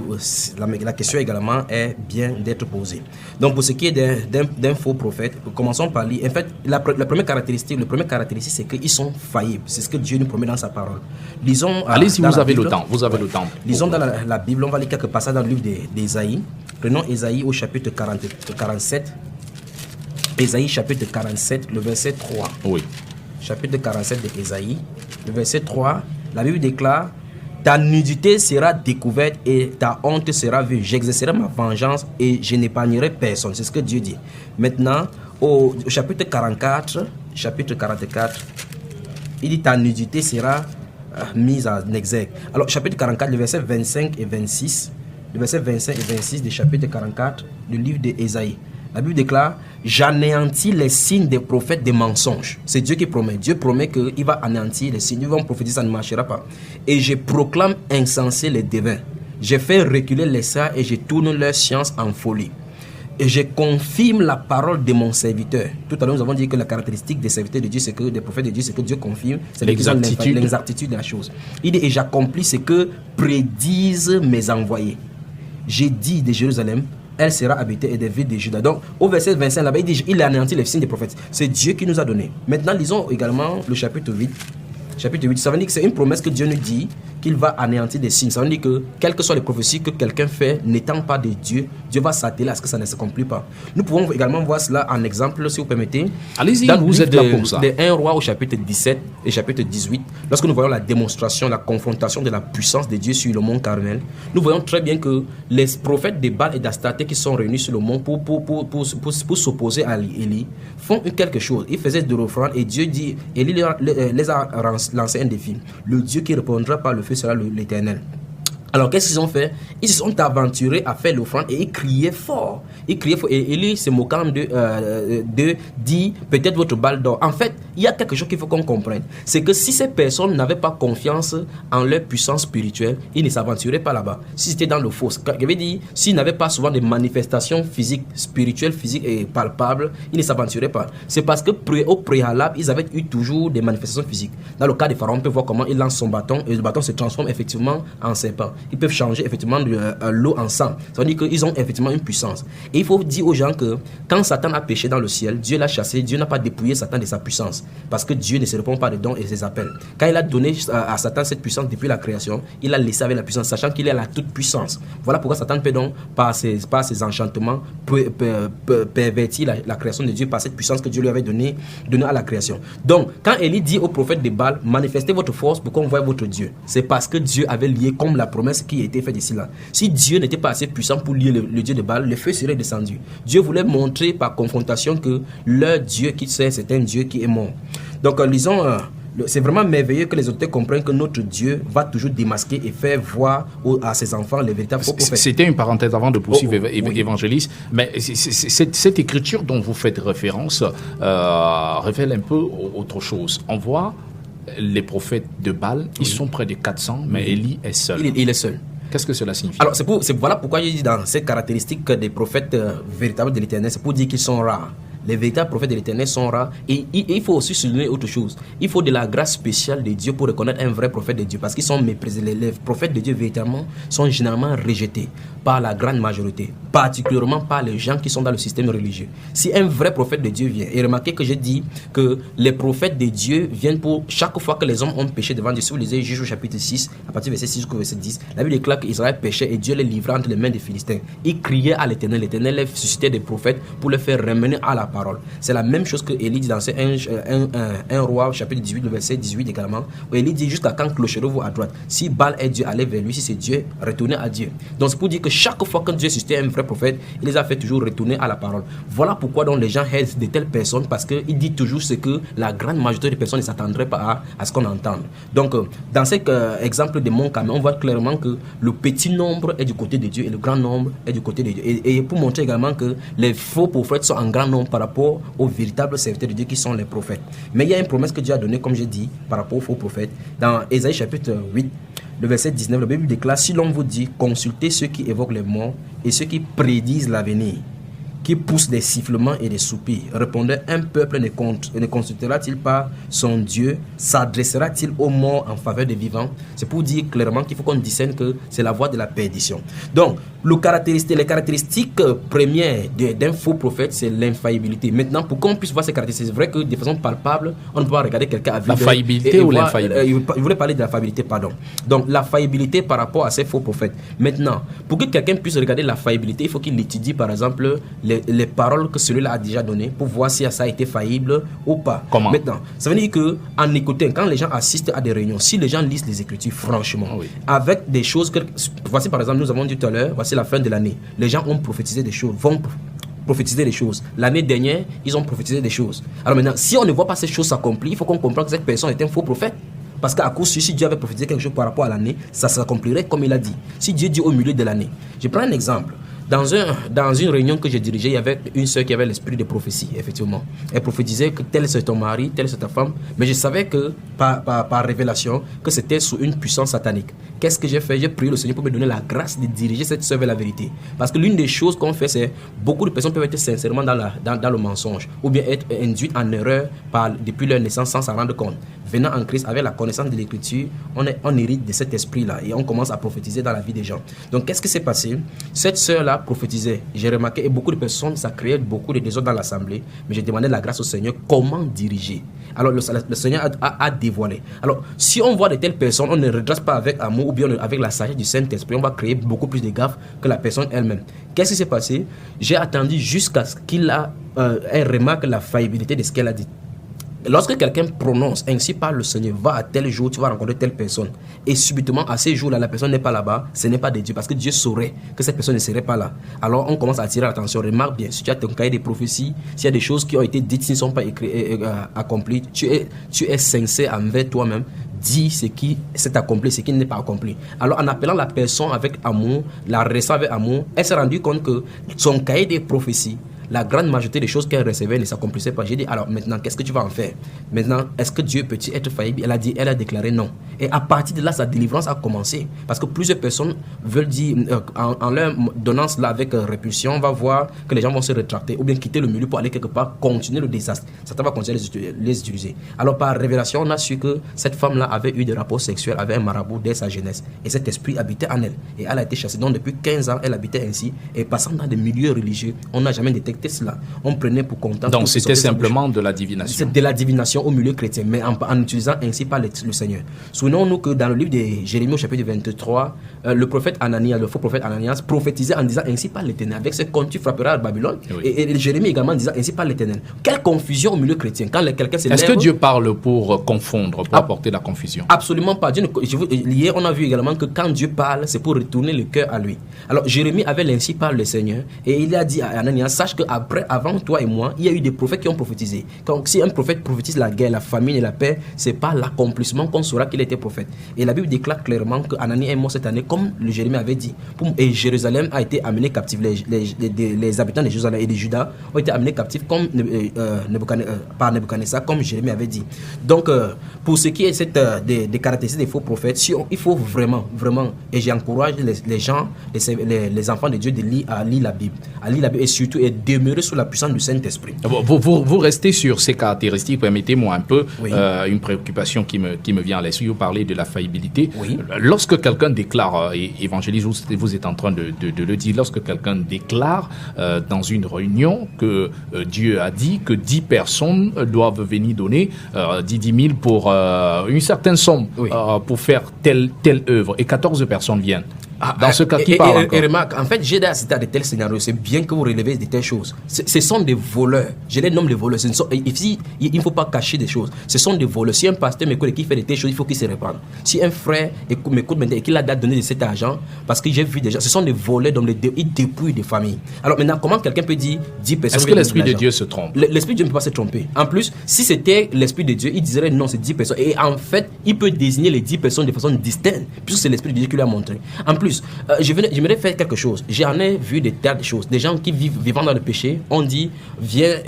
la question également est bien d'être posée. Donc pour ce qui est d'un faux prophète, commençons par lire. En fait, la première caractéristique, c'est qu'ils sont faillibles. C'est ce que Dieu nous promet dans sa parole. Lisons. Allez-y, vous avez le temps. Lisons dans la Bible, on va lire quelques passages dans le livre d'Ésaïe. Prenons Ésaïe au chapitre 47. Ésaïe chapitre 47, le verset 3. Oui. Chapitre 47 de Ésaïe, le verset 3, la Bible déclare: ta nudité sera découverte et ta honte sera vue. J'exercerai ma vengeance et je n'épargnerai personne. C'est ce que Dieu dit. Maintenant, au chapitre 44, il dit: ta nudité sera mise en exergue. Alors, chapitre 44, le verset 25 et 26, le verset 25 et 26 du chapitre 44 du livre d'Ésaïe. La Bible déclare: j'anéantis les signes des prophètes des mensonges. C'est Dieu qui promet. Dieu promet qu'il va anéantir les signes. Ils vont prophétiser, ça ne marchera pas. Et je proclame insensés les devins. Je fais reculer les sages et je tourne leur science en folie. Et je confirme la parole de mon serviteur. Tout à l'heure, nous avons dit que la caractéristique des serviteurs de Dieu, c'est que des prophètes de Dieu, c'est que Dieu confirme l'exactitude de la chose. Il dit: et j'accomplis ce que prédisent mes envoyés. J'ai dit de Jérusalem: elle sera habitée, et des villes de Juda. Donc, au verset 25, là-bas, il dit: il a anéanti les signes des prophètes. C'est Dieu qui nous a donné. Maintenant, lisons également le chapitre 8. Chapitre 8, ça veut dire que c'est une promesse que Dieu nous dit qu'il va anéantir des signes. Ça veut dire que, quelles que soient les prophéties que quelqu'un fait, n'étant pas de Dieu, Dieu va s'atteler à ce que ça ne s'accomplit pas. Nous pouvons également voir cela en exemple, si vous permettez. Allez-y, dans vous êtes là pour ça. De 1 roi au chapitre 17 et chapitre 18, lorsque nous voyons la démonstration, la confrontation de la puissance de Dieu sur le mont Carmel, nous voyons très bien que les prophètes de Baal et d'Astarté qui sont réunis sur le mont pour s'opposer à Élie font quelque chose. Ils faisaient de l'offrande et Dieu dit, Élie les a lancé un défi: le Dieu qui répondra par le feu sera l'Éternel. Alors, qu'est-ce qu'ils ont fait? Ils se sont aventurés à faire l'offrande et ils criaient fort. Et Élie, se moquant de dit: peut-être votre balle d'or. En fait, il y a quelque chose qu'il faut qu'on comprenne. C'est que si ces personnes n'avaient pas confiance en leur puissance spirituelle, ils ne s'aventuraient pas là-bas. Si c'était dans le faux, je veux dire, s'ils n'avaient pas souvent des manifestations physiques, spirituelles, physiques et palpables, ils ne s'aventuraient pas. C'est parce que au préalable, ils avaient eu toujours des manifestations physiques. Dans le cas de Pharaon, on peut voir comment il lance son bâton et le bâton se transforme effectivement en serpent. Ils peuvent changer effectivement l'eau en sang. Ça veut dire qu'ils ont effectivement une puissance. Et il faut dire aux gens que quand Satan a péché dans le ciel, Dieu l'a chassé, Dieu n'a pas dépouillé Satan de sa puissance. Parce que Dieu ne se répond pas des dons et ses appels. Quand il a donné à Satan cette puissance depuis la création, il l'a laissé avec la puissance, sachant qu'il est la toute puissance. Voilà pourquoi Satan peut donc, par ses enchantements, pervertir la création de Dieu par cette puissance que Dieu lui avait donnée à la création. Donc, quand Élie dit au prophète de Baal: manifestez votre force pour qu'on voie votre Dieu, c'est parce que Dieu avait lié comme la promesse qui a été faite ici là. Si Dieu n'était pas assez puissant pour lier le Dieu de Baal, le feu serait descendu. Dieu voulait montrer par confrontation que leur Dieu qui sait, c'est un Dieu qui est mort. Donc lisons, c'est vraiment merveilleux que les auteurs comprennent que notre Dieu va toujours démasquer et faire voir à ses enfants les véritables faux prophètes. C'était une parenthèse avant de poursuivre, évangéliste, mais cette écriture dont vous faites référence révèle un peu autre chose. On voit les prophètes de Baal, ils sont près de 400, mais Élie est seul. Il est seul. Qu'est-ce que cela signifie? Alors, voilà pourquoi je dis dans ces caractéristiques des prophètes véritables de l'Éternel, c'est pour dire qu'ils sont rares. Les véritables prophètes de l'Éternel sont rares. Et il faut aussi souligner autre chose. Il faut de la grâce spéciale de Dieu pour reconnaître un vrai prophète de Dieu. Parce qu'ils sont méprisés. Les prophètes de Dieu, véritablement, sont généralement rejetés par la grande majorité. Particulièrement par les gens qui sont dans le système religieux. Si un vrai prophète de Dieu vient, et remarquez que j'ai dit que les prophètes de Dieu viennent pour chaque fois que les hommes ont péché devant Dieu. Si vous lisez Juge au chapitre 6, à partir du verset 6 jusqu'au verset 10, la Bible déclare qu'Israël péchait et Dieu les livrait entre les mains des Philistins. Ils criaient à l'Éternel. L'Éternel les suscitait des prophètes pour les faire ramener à la parole. C'est la même chose que Élie dit dans un roi, chapitre 18, le verset 18 également, où Élie dit: jusqu'à quand clocherez vous à droite? Si Baal est Dieu, allez vers lui. Si c'est Dieu, retournez à Dieu. Donc c'est pour dire que chaque fois que Dieu suscitait un vrai prophète, il les a fait toujours retourner à la parole. Voilà pourquoi donc les gens haïssent de telles personnes, parce qu'il dit toujours ce que la grande majorité des personnes ne s'attendraient pas à ce qu'on entende. Donc dans cet exemple de mon Carmel, on voit clairement que le petit nombre est du côté de Dieu et le grand nombre est du côté de Dieu. Et pour montrer également que les faux prophètes sont en grand nombre par rapport aux véritables serviteurs de Dieu qui sont les prophètes. Mais il y a une promesse que Dieu a donnée, comme j'ai dit, par rapport aux faux prophètes. Dans Ésaïe chapitre 8, le verset 19, la Bible déclare: si l'on vous dit, consultez ceux qui évoquent les morts et ceux qui prédisent l'avenir, qui pousse des sifflements et des soupirs. Répondait: un peuple ne consultera-t-il pas son Dieu? S'adressera-t-il aux morts en faveur des vivants? C'est pour dire clairement qu'il faut qu'on discerne que c'est la voie de la perdition. Donc, les caractéristiques premières d'un faux prophète, c'est l'infaillibilité. Maintenant, pour qu'on puisse voir ces caractéristiques, c'est vrai que de façon palpable, on ne peut pas regarder quelqu'un avec... La faillibilité ou l'infaillibilité? Je voulais parler de la faillibilité, pardon. Donc, la faillibilité par rapport à ces faux prophètes. Maintenant, pour que quelqu'un puisse regarder la faillibilité, il faut qu'il étudie, par exemple, les paroles que celui-là a déjà données pour voir si ça a été faillible ou pas. Comment? Maintenant, ça veut dire qu'en écoutant, quand les gens assistent à des réunions, si les gens lisent les Écritures, franchement, avec des choses que... Voici par exemple, nous avons dit tout à l'heure, voici la fin de l'année. Les gens ont prophétisé des choses, vont prophétiser des choses. L'année dernière, ils ont prophétisé des choses. Alors maintenant, si on ne voit pas ces choses s'accomplir, il faut qu'on comprenne que cette personne est un faux prophète. Parce qu'à cause si Dieu avait prophétisé quelque chose par rapport à l'année, ça s'accomplirait comme il a dit. Si Dieu dit au milieu de l'année. Je prends un exemple. Dans une réunion que j'ai dirigée, il y avait une sœur qui avait l'esprit de prophétie, effectivement. Elle prophétisait que tel c'est ton mari, telle c'est ta femme. Mais je savais que, par révélation, que c'était sous une puissance satanique. Qu'est-ce que j'ai fait? J'ai prié le Seigneur pour me donner la grâce de diriger cette sœur vers la vérité. Parce que l'une des choses qu'on fait, c'est beaucoup de personnes peuvent être sincèrement dans le mensonge ou bien être induites en erreur depuis leur naissance sans s'en rendre compte. Venant en Christ avec la connaissance de l'Écriture, on hérite de cet esprit-là et on commence à prophétiser dans la vie des gens. Donc, qu'est-ce qui s'est passé? Cette sœur-là prophétisait. J'ai remarqué, et beaucoup de personnes, ça créait beaucoup de désordre dans l'assemblée, mais j'ai demandé la grâce au Seigneur, comment diriger. Alors, le Seigneur a dévoilé. Alors, si on voit de telles personnes, on ne redresse pas avec amour ou bien avec la sagesse du Saint-Esprit, on va créer beaucoup plus de gaffes que la personne elle-même. Qu'est-ce qui s'est passé? J'ai attendu jusqu'à ce qu'il remarque la faillibilité de ce qu'elle a dit. Lorsque quelqu'un prononce, ainsi parle le Seigneur, va à tel jour, tu vas rencontrer telle personne. Et subitement, à ces jours-là, la personne n'est pas là-bas, ce n'est pas de Dieu. Parce que Dieu saurait que cette personne ne serait pas là. Alors, on commence à attirer l'attention. Remarque bien, si tu as ton cahier de prophéties, s'il y a des choses qui ont été dites, qui ne sont pas accomplies, tu es sincère envers toi-même. Dis ce qui s'est accompli, ce qui n'est pas accompli. Alors, en appelant la personne avec amour, la recevant avec amour, elle s'est rendue compte que son cahier de prophéties, la grande majorité des choses qu'elle recevait ne s'accomplissaient pas. J'ai dit, alors maintenant, qu'est-ce que tu vas en faire? Maintenant, est-ce que Dieu peut-il être faillible? Elle a déclaré non. Et à partir de là, sa délivrance a commencé. Parce que plusieurs personnes veulent dire, en leur donnant cela avec répulsion, on va voir que les gens vont se rétracter ou bien quitter le milieu pour aller quelque part, continuer le désastre. Satan va continuer à les utiliser. Alors, par révélation, on a su que cette femme-là avait eu des rapports sexuels avec un marabout dès sa jeunesse. Et cet esprit habitait en elle. Et elle a été chassée. Donc, depuis 15 ans, elle habitait ainsi. Et passant dans des milieux religieux, on n'a jamais détecté cela. On prenait pour content. Donc c'était simplement de la divination. C'est de la divination au milieu chrétien, mais en utilisant ainsi par le Seigneur. Souvenons-nous que dans le livre de Jérémie au chapitre 23, le prophète Ananias, le faux prophète Ananias, prophétisait en disant ainsi par l'Éternel. Avec ce compte tu frapperas à Babylone. Oui. Et Jérémie également disant ainsi par l'Éternel. Quelle confusion au milieu chrétien. Quand quelqu'un se lève. Est-ce que Dieu parle pour confondre, pour apporter la confusion? Absolument pas. Hier, on a vu également que quand Dieu parle, c'est pour retourner le cœur à lui. Alors Jérémie avait l'ainsi par le Seigneur et il a dit à Ananias, sache qu'après, avant toi et moi, il y a eu des prophètes qui ont prophétisé. Donc, si un prophète prophétise la guerre, la famine et la paix, c'est par l'accomplissement qu'on saura qu'il était prophète. Et la Bible déclare clairement que Ananias est mort cette année, comme le Jérémie avait dit. Et Jérusalem a été amené captif. Les habitants de Jérusalem et de Juda ont été amenés captifs comme, par Nebuchadnezzar, comme Jérémie avait dit. Donc, pour ce qui est des caractéristiques des faux prophètes, il faut vraiment, et j'encourage les gens, les enfants de Dieu à lire la Bible. À lire la Bible et surtout et demeurer sous la puissance du Saint-Esprit. Vous restez sur ces caractéristiques. Permettez-moi un peu une préoccupation qui me vient à l'esprit. Vous parlez de la faillibilité. Oui. Lorsque quelqu'un déclare, évangéliste, vous êtes en train de le dire, lorsque quelqu'un déclare dans une réunion que Dieu a dit que 10 personnes doivent venir donner 10 000 pour une certaine somme pour faire telle œuvre et 14 personnes viennent. Dans ce cas, qui parle encore? Et remarque, en fait, j'ai déjà cité de tels scénarios. C'est bien que vous relevez de telles choses. Ce sont des voleurs. Je les nomme les voleurs. Ici, il ne faut pas cacher des choses. Ce sont des voleurs. Si un pasteur m'écoute et qui fait de telles choses, il faut qu'il se reprenne. Si un frère m'écoute maintenant et qu'il a donné de cet argent, parce que j'ai vu déjà, ce sont des voleurs, donc ils dépouillent des familles. Alors maintenant, comment quelqu'un peut dire 10 personnes? Est-ce que l'Esprit de Dieu se trompe? L'Esprit de Dieu ne peut pas se tromper. En plus, si c'était l'Esprit de Dieu, il dirait non, c'est 10 personnes. Et en fait, il peut désigner les 10 personnes de façon distincte, puisque c'est l'Esprit de Dieu qui lui a montré. En plus, j'aimerais faire quelque chose. J'en ai vu des tas de choses. Des gens qui vivant dans le péché, on dit, viens,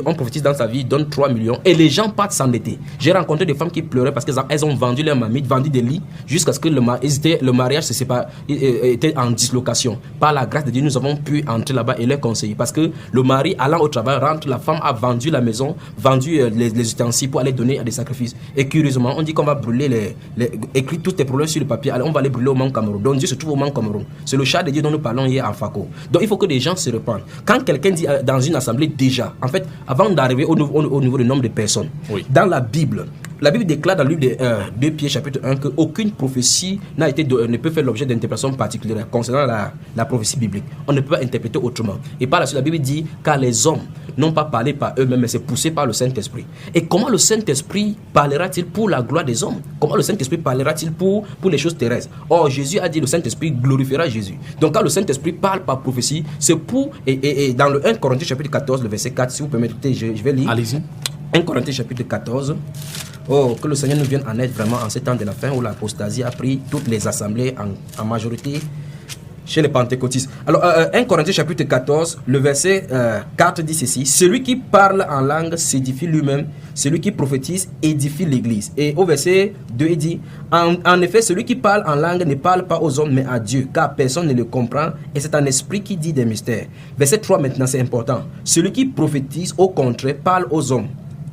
on prophétise dans sa vie, donne 3 millions. Et les gens partent s'endetter. J'ai rencontré des femmes qui pleuraient parce qu'elles ont vendu leur mamie, vendu des lits, jusqu'à ce que le mariage se sépare, était en dislocation. Par la grâce de Dieu, nous avons pu entrer là-bas et leur conseiller. Parce que le mari, allant au travail, rentre, la femme a vendu la maison, vendu les ustensiles pour aller donner à des sacrifices. Et curieusement, on dit qu'on va brûler écrire tous tes problèmes sur le papier. Alors on va les brûler au Mont Cameroun. Donc Dieu se trouve au Mont Cameroun. C'est le chat de Dieu dont nous parlons hier en FACO. Donc il faut que des gens se reprennent. Quand quelqu'un dit dans une assemblée déjà, en fait, avant d'arriver au niveau du nombre de personnes, dans la Bible, la Bible déclare dans le livre de 2 Pierre chapitre 1 qu'aucune prophétie ne peut faire l'objet d'interprétation particulière concernant la prophétie biblique. On ne peut pas interpréter autrement. Et par la suite, la Bible dit, car les hommes n'ont pas parlé par eux-mêmes, mais c'est poussé par le Saint-Esprit. Et comment le Saint-Esprit parlera-t-il pour la gloire des hommes? Comment le Saint-Esprit parlera-t-il pour les choses terrestres? Or, Jésus a dit, le Saint-Esprit glorifiera Jésus. Donc, quand le Saint-Esprit parle par prophétie, c'est pour, et dans le 1 Corinthiens chapitre 14, le verset 4, si vous permettez, je vais lire. Allez-y. 1 Corinthiens chapitre 14. Oh, que le Seigneur nous vienne en aide vraiment en ces temps de la fin où l'apostasie a pris toutes les assemblées en majorité chez les pentecôtistes. Alors, 1 Corinthiens chapitre 14, le verset 4 dit ceci: celui qui parle en langue s'édifie lui-même, celui qui prophétise édifie l'église. Et au verset 2, il dit, en effet, celui qui parle en langue ne parle pas aux hommes, mais à Dieu, car personne ne le comprend, et c'est un esprit qui dit des mystères. Verset 3 maintenant, c'est important. Celui qui prophétise, au contraire, parle aux hommes,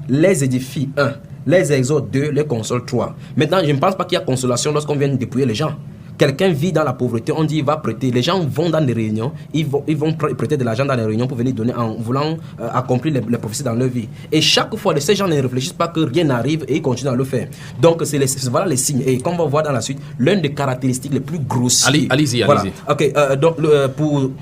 les édifie 1, les exhorte 2, les console 3. Maintenant, je ne pense pas qu'il y a consolation lorsqu'on vient dépouiller les gens. Quelqu'un vit dans la pauvreté, on dit il va prêter. Les gens vont dans des réunions, ils vont prêter de l'argent dans les réunions pour venir donner en voulant accomplir les prophéties dans leur vie. Et chaque fois, ces gens ne réfléchissent pas que rien n'arrive et ils continuent à le faire. Donc, voilà les signes. Et comme on va voir dans la suite, l'une des caractéristiques les plus grossières. Allez-y. Voilà. Ok, donc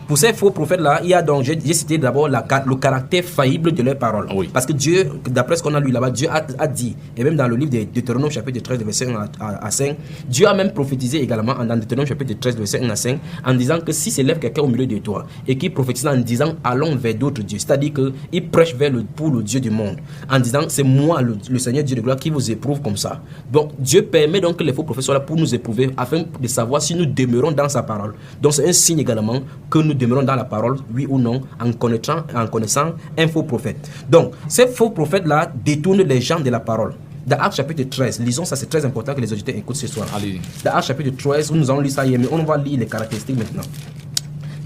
pour ces faux prophètes-là, il y a donc, j'ai cité d'abord le caractère faillible de leurs paroles. Oui. Parce que Dieu, d'après ce qu'on a lu là-bas, Dieu a dit, et même dans le livre de Deutéronome chapitre 13, verset 1 à 5, Dieu a même prophétisé également dans Deutéronome chapitre 13, verset 1 à 5, en disant que si s'élève quelqu'un au milieu de toi et qui prophétise en disant allons vers d'autres dieux, c'est-à-dire qu'il prêche pour le Dieu du monde, en disant c'est moi le Seigneur Dieu de gloire qui vous éprouve comme ça. Donc Dieu permet donc que les faux prophètes soient là pour nous éprouver afin de savoir si nous demeurons dans sa parole. Donc c'est un signe également que nous demeurons dans la parole, oui ou non, en connaissant un faux prophète. Donc ces faux prophètes-là détournent les gens de la parole. Dans Actes chapitre 13, lisons ça, c'est très important que les auditeurs écoutent ce soir. Allez. Dans Actes chapitre 13, nous allons lire ça hier, mais on va lire les caractéristiques maintenant.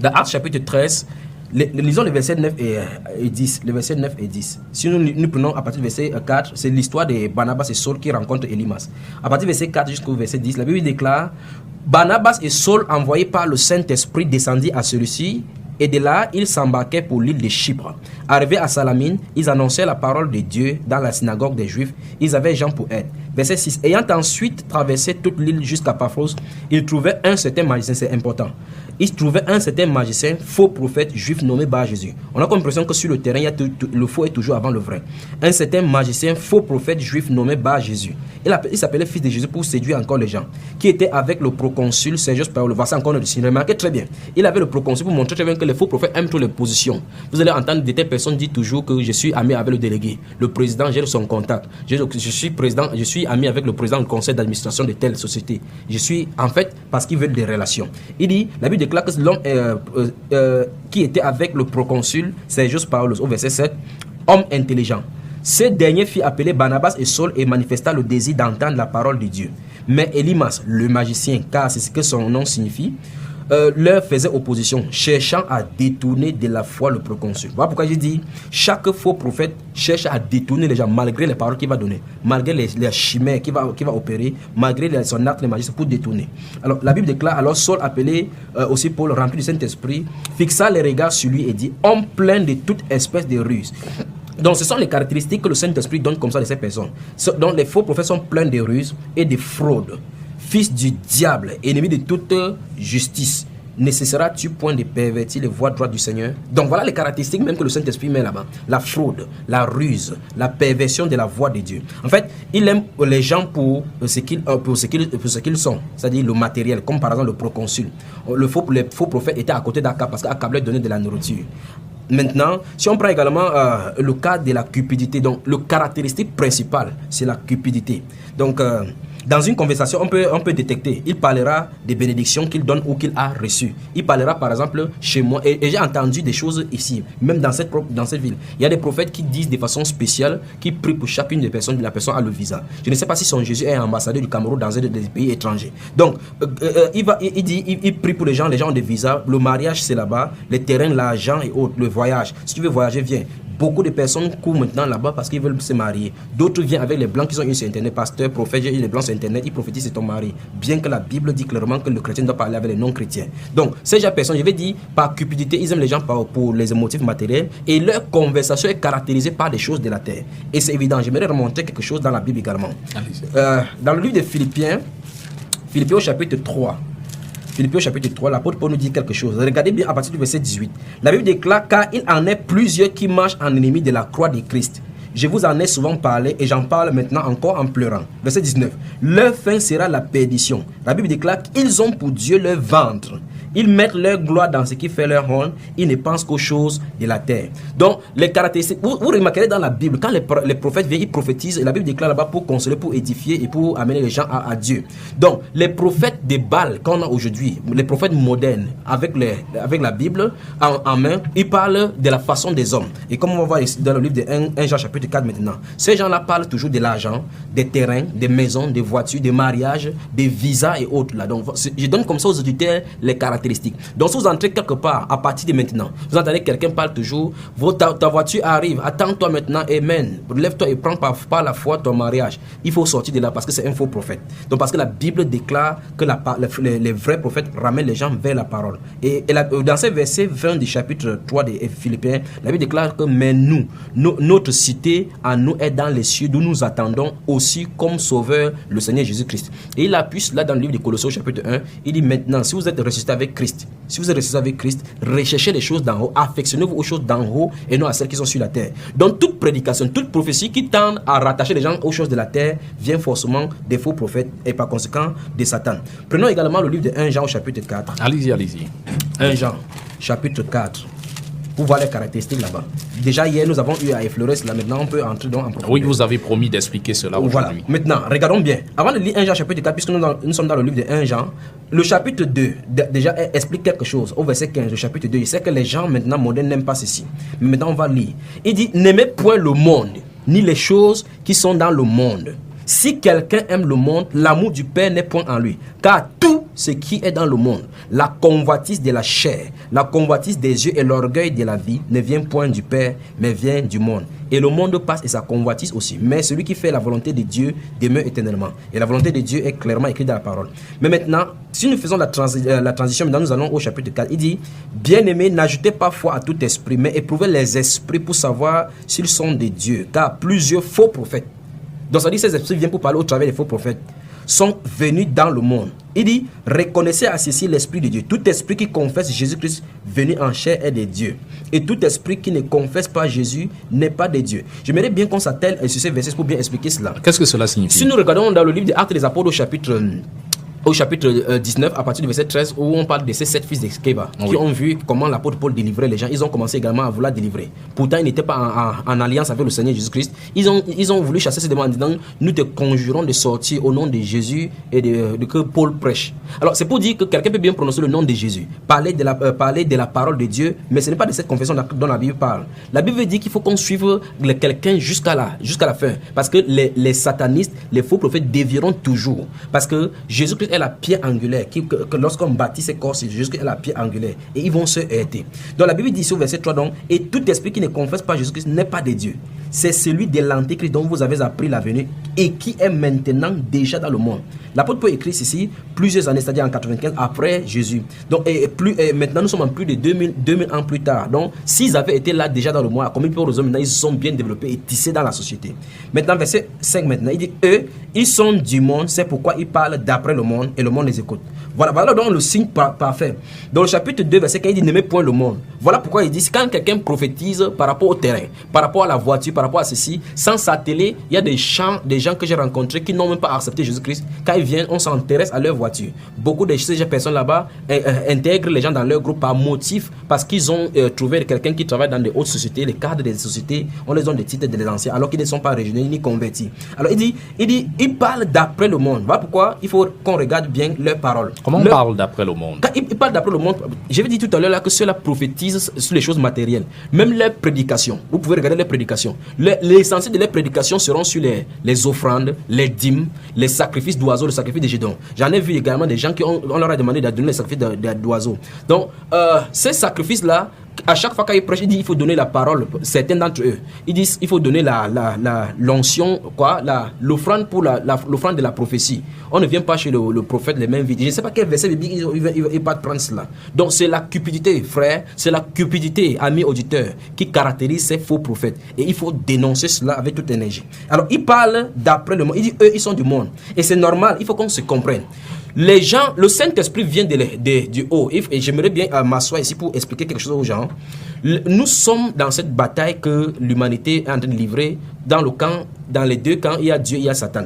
Dans Actes chapitre 13, lisons les versets 9 et 10. Les versets 9 et 10. Si nous prenons à partir du verset 4, c'est l'histoire de Barnabas et Saul qui rencontrent Élymas. À partir du verset 4 jusqu'au verset 10, la Bible déclare: Barnabas et Saul, envoyés par le Saint-Esprit, descendirent à celui-ci. Et de là, ils s'embarquaient pour l'île de Chypre. Arrivés à Salamine, ils annonçaient la parole de Dieu dans la synagogue des Juifs. Ils avaient Jean pour aide. Verset 6. Ayant ensuite traversé toute l'île jusqu'à Paphos, ils trouvaient un certain magicien, c'est important. Ils trouvaient un certain magicien, faux prophète juif nommé Bar-Jésus. On a comme l'impression que sur le terrain, le faux est toujours avant le vrai. Un certain magicien, faux prophète juif nommé Bar-Jésus. Il s'appelait fils de Jésus pour séduire encore les gens. Qui était avec le proconsul Sergius Paulus. Voici encore le signe. Remarquez très bien. Il avait le proconsul pour montrer très bien que les faux prophètes aiment toutes les positions. Vous allez entendre de telles personnes dire toujours que je suis ami avec le délégué. Le président, j'ai son contact. Je suis ami avec le président du conseil d'administration de telle société. Je suis, en fait, parce qu'ils veulent des relations. Il dit, la Bible déclare que l'homme qui était avec le proconsul Sergius Paulus, au verset 7, homme intelligent. Ce dernier fit appeler Barnabas et Saul et manifesta le désir d'entendre la parole de Dieu. Mais Élymas, le magicien, car c'est ce que son nom signifie, leur faisait opposition, cherchant à détourner de la foi le proconsul. Voilà pourquoi j'ai dit, chaque faux prophète cherche à détourner les gens, malgré les paroles qu'il va donner, malgré les chimères qu'il va opérer, malgré son acte de magicien pour détourner. Alors la Bible déclare, alors Saul appelé aussi Paul, rempli du Saint-Esprit, fixa les regards sur lui et dit, homme plein de toute espèce de ruse. Donc ce sont les caractéristiques que le Saint-Esprit donne comme ça de ces personnes. Donc les faux prophètes sont pleins de ruses et de fraudes. Fils du diable, ennemi de toute justice, ne cesseras-tu point de pervertir les voies droites du Seigneur? Donc voilà les caractéristiques même que le Saint-Esprit met là-bas. La fraude, la ruse, la perversion de la voie de Dieu. En fait, il aime les gens pour ce qu'ils sont, c'est-à-dire le matériel, comme par exemple le proconsul. Les faux prophètes étaient à côté d'Akab parce qu'Akab leur donnait de la nourriture. Maintenant, si on prend également le cas de la cupidité, donc le caractéristique principal, c'est la cupidité. Donc, dans une conversation, on peut détecter, il parlera des bénédictions qu'il donne ou qu'il a reçues. Il parlera par exemple chez moi, et j'ai entendu des choses ici, même dans cette ville. Il y a des prophètes qui disent de façon spéciale, qui prient pour chacune des personnes, la personne a le visa. Je ne sais pas si son Jésus est ambassadeur du Cameroun dans un des pays étrangers. Donc, il prie pour les gens ont des visas, le mariage c'est là-bas, les terrains, l'argent et autres, voyage. Si tu veux voyager, viens. Beaucoup de personnes courent maintenant là-bas parce qu'ils veulent se marier. D'autres viennent avec les blancs qui sont eu sur Internet. Pasteur, prophète, j'ai eu les blancs sur Internet, ils prophétisent sur ton mari. Bien que la Bible dit clairement que le chrétien doit parler avec les non-chrétiens. Donc, ces gens personnes, je vais dire, par cupidité, ils aiment les gens pour les motifs matériels et leur conversation est caractérisée par des choses de la terre. Et c'est évident, j'aimerais remonter quelque chose dans la Bible également. Dans le livre de Philippiens au chapitre 3, Philippiens au chapitre 3, l'apôtre Paul nous dit quelque chose. Regardez bien à partir du verset 18. La Bible déclare, car il en est plusieurs qui marchent en ennemis de la croix de Christ. Je vous en ai souvent parlé et j'en parle maintenant encore en pleurant. Verset 19. Leur fin sera la perdition. La Bible déclare qu'ils ont pour Dieu leur ventre. Ils mettent leur gloire dans ce qui fait leur honte. Ils ne pensent qu'aux choses de la terre. Donc, les caractéristiques, vous remarquerez dans la Bible, quand les prophètes viennent, ils prophétisent, la Bible déclare là-bas pour consoler, pour édifier et pour amener les gens à Dieu. Donc, les prophètes de Baal qu'on a aujourd'hui, les prophètes modernes, avec la Bible en main, ils parlent de la façon des hommes. Et comme on va voir ici dans le livre de 1 Jean chapitre 4 maintenant, ces gens-là parlent toujours de l'argent, des terrains, des maisons, des voitures, des mariages, des visas et autres. Là. Donc, je donne comme ça aux auditeurs les caractéristiques. Donc si vous entrez quelque part à partir de maintenant, vous entendez quelqu'un parle toujours, ta voiture arrive, attends-toi maintenant, amen, lève-toi et prends par la foi ton mariage. Il faut sortir de là parce que c'est un faux prophète. Donc parce que la Bible déclare que les vrais prophètes ramènent les gens vers la parole. Et dans ce verset 20 du chapitre 3 des Philippiens, la Bible déclare que mais nous, notre cité à nous est dans les cieux, d'où nous attendons aussi comme sauveur le Seigneur Jésus-Christ. Et il appuie là dans le livre de Colossiens chapitre 1, il dit maintenant, si vous êtes ressuscité avec Christ, recherchez les choses d'en haut, affectionnez-vous aux choses d'en haut et non à celles qui sont sur la terre. Donc toute prédication, toute prophétie qui tend à rattacher les gens aux choses de la terre vient forcément des faux prophètes et par conséquent de Satan. Prenons également le livre de 1 Jean au chapitre 4. Allez-y. 1 Jean chapitre 4. Pour voir les caractéristiques là-bas. Déjà hier, nous avons eu à effleurer cela. Maintenant, on peut entrer en profondeur. Oui, vous avez promis d'expliquer cela aujourd'hui. Voilà. Maintenant, regardons bien. Avant de lire 1 Jean chapitre 4, puisque nous sommes dans le livre de 1 Jean, le chapitre 2 déjà explique quelque chose. Au verset 15, le chapitre 2, il sait que les gens maintenant modernes n'aiment pas ceci. Mais maintenant, on va lire. Il dit, n'aimez point le monde, ni les choses qui sont dans le monde. Si quelqu'un aime le monde, l'amour du Père n'est point en lui. Car tout ce qui est dans le monde, la convoitise de la chair, la convoitise des yeux et l'orgueil de la vie ne vient point du Père, mais vient du monde. Et le monde passe et sa convoitise aussi. Mais celui qui fait la volonté de Dieu demeure éternellement. Et la volonté de Dieu est clairement écrite dans la parole. Mais maintenant, si nous faisons la transition, maintenant nous allons au chapitre 4. Il dit, bien-aimés, n'ajoutez pas foi à tout esprit, mais éprouvez les esprits pour savoir s'ils sont de Dieu. Car plusieurs faux prophètes, donc ça dit ces esprits viennent pour parler au travers des faux prophètes, sont venus dans le monde. Il dit, reconnaissez à ceci l'Esprit de Dieu. Tout esprit qui confesse Jésus-Christ venu en chair est de Dieu. Et tout esprit qui ne confesse pas Jésus n'est pas de Dieu. J'aimerais bien qu'on s'attelle sur ces versets pour bien expliquer cela. Qu'est-ce que cela signifie? Si nous regardons dans le livre des Actes des Apôtres au chapitre 19, à partir du verset 13, où on parle de ces 7 fils de Sceva, qui ont vu comment l'apôtre Paul délivrait les gens. Ils ont commencé également à vouloir délivrer. Pourtant, ils n'étaient pas en alliance avec le Seigneur Jésus-Christ. Ils ont voulu chasser ces démons en disant, nous te conjurons de sortir au nom de Jésus et de que Paul prêche. Alors, c'est pour dire que quelqu'un peut bien prononcer le nom de Jésus, parler de la parole de Dieu, mais ce n'est pas de cette confession dont la Bible parle. La Bible dit qu'il faut qu'on suive quelqu'un jusqu'à la fin. Parce que les satanistes, les faux prophètes dévieront toujours. Parce que Jésus-Christ est la pierre angulaire, que lorsqu'on bâtit ces corps, c'est Jésus-Christ est la pierre angulaire. Et ils vont se heurter. Donc la Bible dit ici au verset 3, donc, et tout esprit qui ne confesse pas Jésus-Christ n'est pas de Dieu. C'est celui de l'antéchrist dont vous avez appris la venue et qui est maintenant déjà dans le monde. L'apôtre Paul écrit ici plusieurs années, c'est-à-dire en 95 après Jésus. Donc, maintenant nous sommes en plus de 2000 ans plus tard. Donc, s'ils avaient été là déjà dans le monde, comme ils peuvent maintenant, ils se sont bien développés et tissés dans la société. Maintenant, verset 5 maintenant, il dit, eux, ils sont du monde, c'est pourquoi ils parlent d'après le monde et le monde les écoute. Voilà donc le signe parfait. Dans le chapitre 2, verset 15, il dit, n'aimez point le monde. Voilà pourquoi il dit, quand quelqu'un prophétise par rapport au terrain, par rapport à la voiture, par rapport à ceci, sans s'atteler, il y a des gens que j'ai rencontrés qui n'ont même pas accepté Jésus-Christ. Quand ils viennent, on s'intéresse à leur voiture. Beaucoup de ces personnes là-bas intègrent les gens dans leur groupe par motif, parce qu'ils ont trouvé quelqu'un qui travaille dans des hautes sociétés, les cadres des sociétés, on les donne des titres des anciens, alors qu'ils ne sont pas régionaux ni convertis. Alors il parle d'après le monde. Voilà pourquoi il faut qu'on regarde bien leurs paroles. Comment on parle d'après le monde? Quand il parle d'après le monde, j'avais dit tout à l'heure là que ceux-là prophétisent sur les choses matérielles. Même leurs prédications, vous pouvez regarder leurs prédications. L'essentiel de leurs prédications seront sur les offrandes, les dîmes, les sacrifices d'oiseaux, le sacrifice de Gédon. J'en ai vu également des gens qui on leur a demandé de donner les sacrifices d'oiseaux. Donc, ces sacrifices-là, À chaque fois qu'il prêche, il dit il faut donner la parole. Certains d'entre eux, ils disent il faut donner l'onction, l'offrande pour l'offrande de la prophétie. On ne vient pas chez le prophète les mains vides. Je ne sais pas quel verset biblique il va prendre cela. Donc c'est la cupidité, frère, c'est la cupidité, amis auditeurs, qui caractérise ces faux prophètes. Et il faut dénoncer cela avec toute énergie. Alors il parle d'après le monde. Il dit eux, ils sont du monde. Et c'est normal, il faut qu'on se comprenne. Les gens, le Saint-Esprit vient du haut. Et j'aimerais bien m'asseoir ici pour expliquer quelque chose aux gens. Nous sommes dans cette bataille que l'humanité est en train de livrer. Dans les deux camps, il y a Dieu, il y a Satan.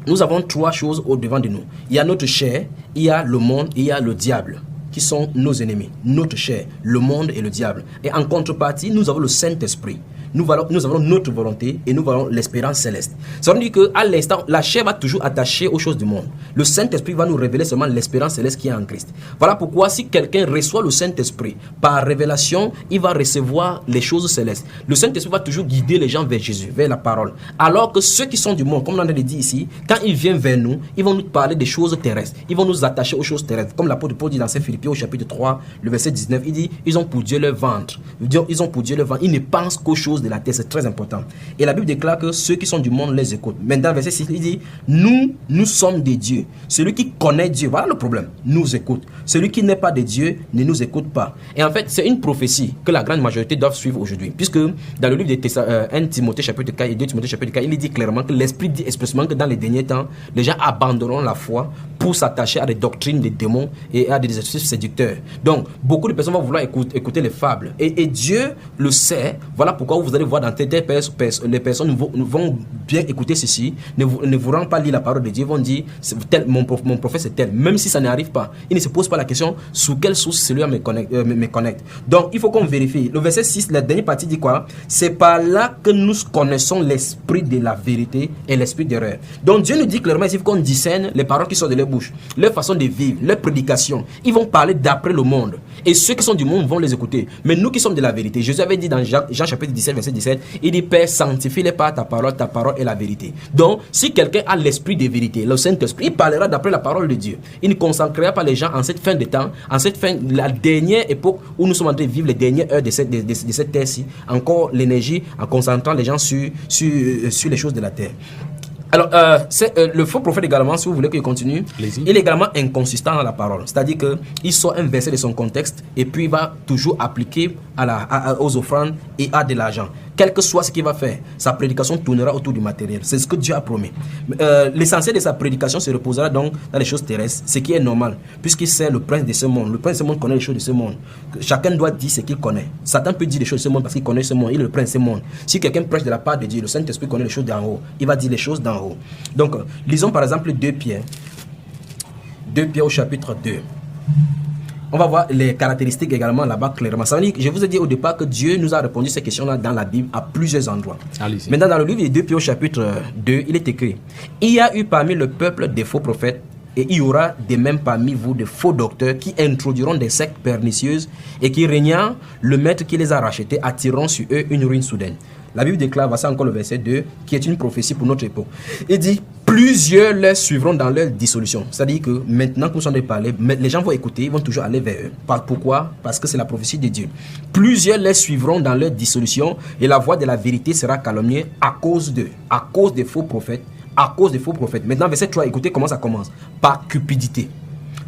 Nous avons trois choses au-devant de nous. Il y a notre chair, il y a le monde et il y a le diable, qui sont nos ennemis. Notre chair, le monde et le diable. Et en contrepartie, nous avons le Saint-Esprit. Nous avons notre volonté et nous avons l'espérance céleste. Ça veut dire qu'à l'instant, la chair va toujours attachée aux choses du monde. Le Saint-Esprit va nous révéler seulement l'espérance céleste qui est en Christ. Voilà pourquoi si quelqu'un reçoit le Saint-Esprit par révélation, il va recevoir les choses célestes. Le Saint-Esprit va toujours guider les gens vers Jésus, vers la parole. Alors que ceux qui sont du monde, comme on l'a dit ici, quand ils viennent vers nous, ils vont nous parler des choses terrestres. Ils vont nous attacher aux choses terrestres. Comme l'apôtre Paul dit dans ses Philippiens au chapitre 3, le verset 19, il dit, ils ont pour Dieu leur ventre. Ils ont pour Dieu leur ventre. Ils ne pensent qu'aux choses de la terre, c'est très important. Et la Bible déclare que ceux qui sont du monde les écoutent. Maintenant, verset 6, il dit, nous sommes des dieux. Celui qui connaît Dieu, voilà le problème, nous écoute. Celui qui n'est pas de Dieu ne nous écoute pas. Et en fait, c'est une prophétie que la grande majorité doivent suivre aujourd'hui. Puisque dans le livre de 1 Timothée chapitre 4 et 2 Timothée chapitre 4, il dit clairement que l'Esprit dit expressément que dans les derniers temps, les gens abandonneront la foi pour s'attacher à des doctrines des démons et à des exercices séducteurs. Donc, beaucoup de personnes vont vouloir écouter les fables. Et Dieu le sait. Voilà pourquoi vous allez voir dans les personnes vont bien écouter ceci, ne voulant pas lire la parole de Dieu, vont dire mon prophète c'est tel. Même si ça n'arrive pas, il ne se pose pas la question sous quelle source celui-là me connecte. Donc, il faut qu'on vérifie. Le verset 6, la dernière partie dit quoi? C'est par là que nous connaissons l'esprit de la vérité et l'esprit d'erreur. Donc, Dieu nous dit clairement ici qu'on discerne les paroles qui sortent de leur bouche, leur façon de vivre, leur prédication. Ils vont parler d'après le monde. Et ceux qui sont du monde vont les écouter. Mais nous qui sommes de la vérité, Jésus avait dit dans Jean chapitre 17, verset 17, il dit, Père, sanctifie-les par ta parole est la vérité. Donc, si quelqu'un a l'esprit de vérité, le Saint-Esprit, il parlera d'après la parole de Dieu. Il ne consacrera pas les gens en cette fin de temps, la dernière époque où nous sommes en train de vivre les dernières heures de cette terre-ci, encore l'énergie en concentrant les gens sur les choses de la terre. Alors, le faux prophète également, si vous voulez qu'il continue, il est également inconsistant dans la parole. C'est-à-dire qu'il sort un verset de son contexte et puis il va toujours appliquer aux offrandes et à de l'argent. Quel que soit ce qu'il va faire, sa prédication tournera autour du matériel. C'est ce que Dieu a promis. L'essentiel de sa prédication se reposera donc dans les choses terrestres, ce qui est normal, puisqu'il sert le prince de ce monde. Le prince de ce monde connaît les choses de ce monde. Chacun doit dire ce qu'il connaît. Satan peut dire les choses de ce monde parce qu'il connaît ce monde. Il est le prince de ce monde. Si quelqu'un prêche de la part de Dieu, le Saint-Esprit connaît les choses d'en haut. Il va dire les choses d'en haut. Donc, lisons par exemple 2 Pierre. 2 Pierre au chapitre 2. On va voir les caractéristiques également là-bas clairement. Ça veut dire que je vous ai dit au départ que Dieu nous a répondu ces questions-là dans la Bible à plusieurs endroits. Allez-y. Maintenant, dans le livre de 2 Pierre au chapitre 2, il est écrit: il y a eu parmi le peuple des faux prophètes, et il y aura de même parmi vous de faux docteurs qui introduiront des sectes pernicieuses et qui, régnant le maître qui les a rachetés, attireront sur eux une ruine soudaine. La Bible déclare, voici encore le verset 2, qui est une prophétie pour notre époque. Il dit, plusieurs les suivront dans leur dissolution. C'est-à-dire que maintenant que nous sommes de parler, les gens vont écouter, ils vont toujours aller vers eux. Pourquoi? Parce que c'est la prophétie de Dieu. Plusieurs les suivront dans leur dissolution et la voix de la vérité sera calomniée à cause d'eux, à cause des faux prophètes, à cause des faux prophètes. Maintenant, verset 3, écoutez comment ça commence. Par cupidité.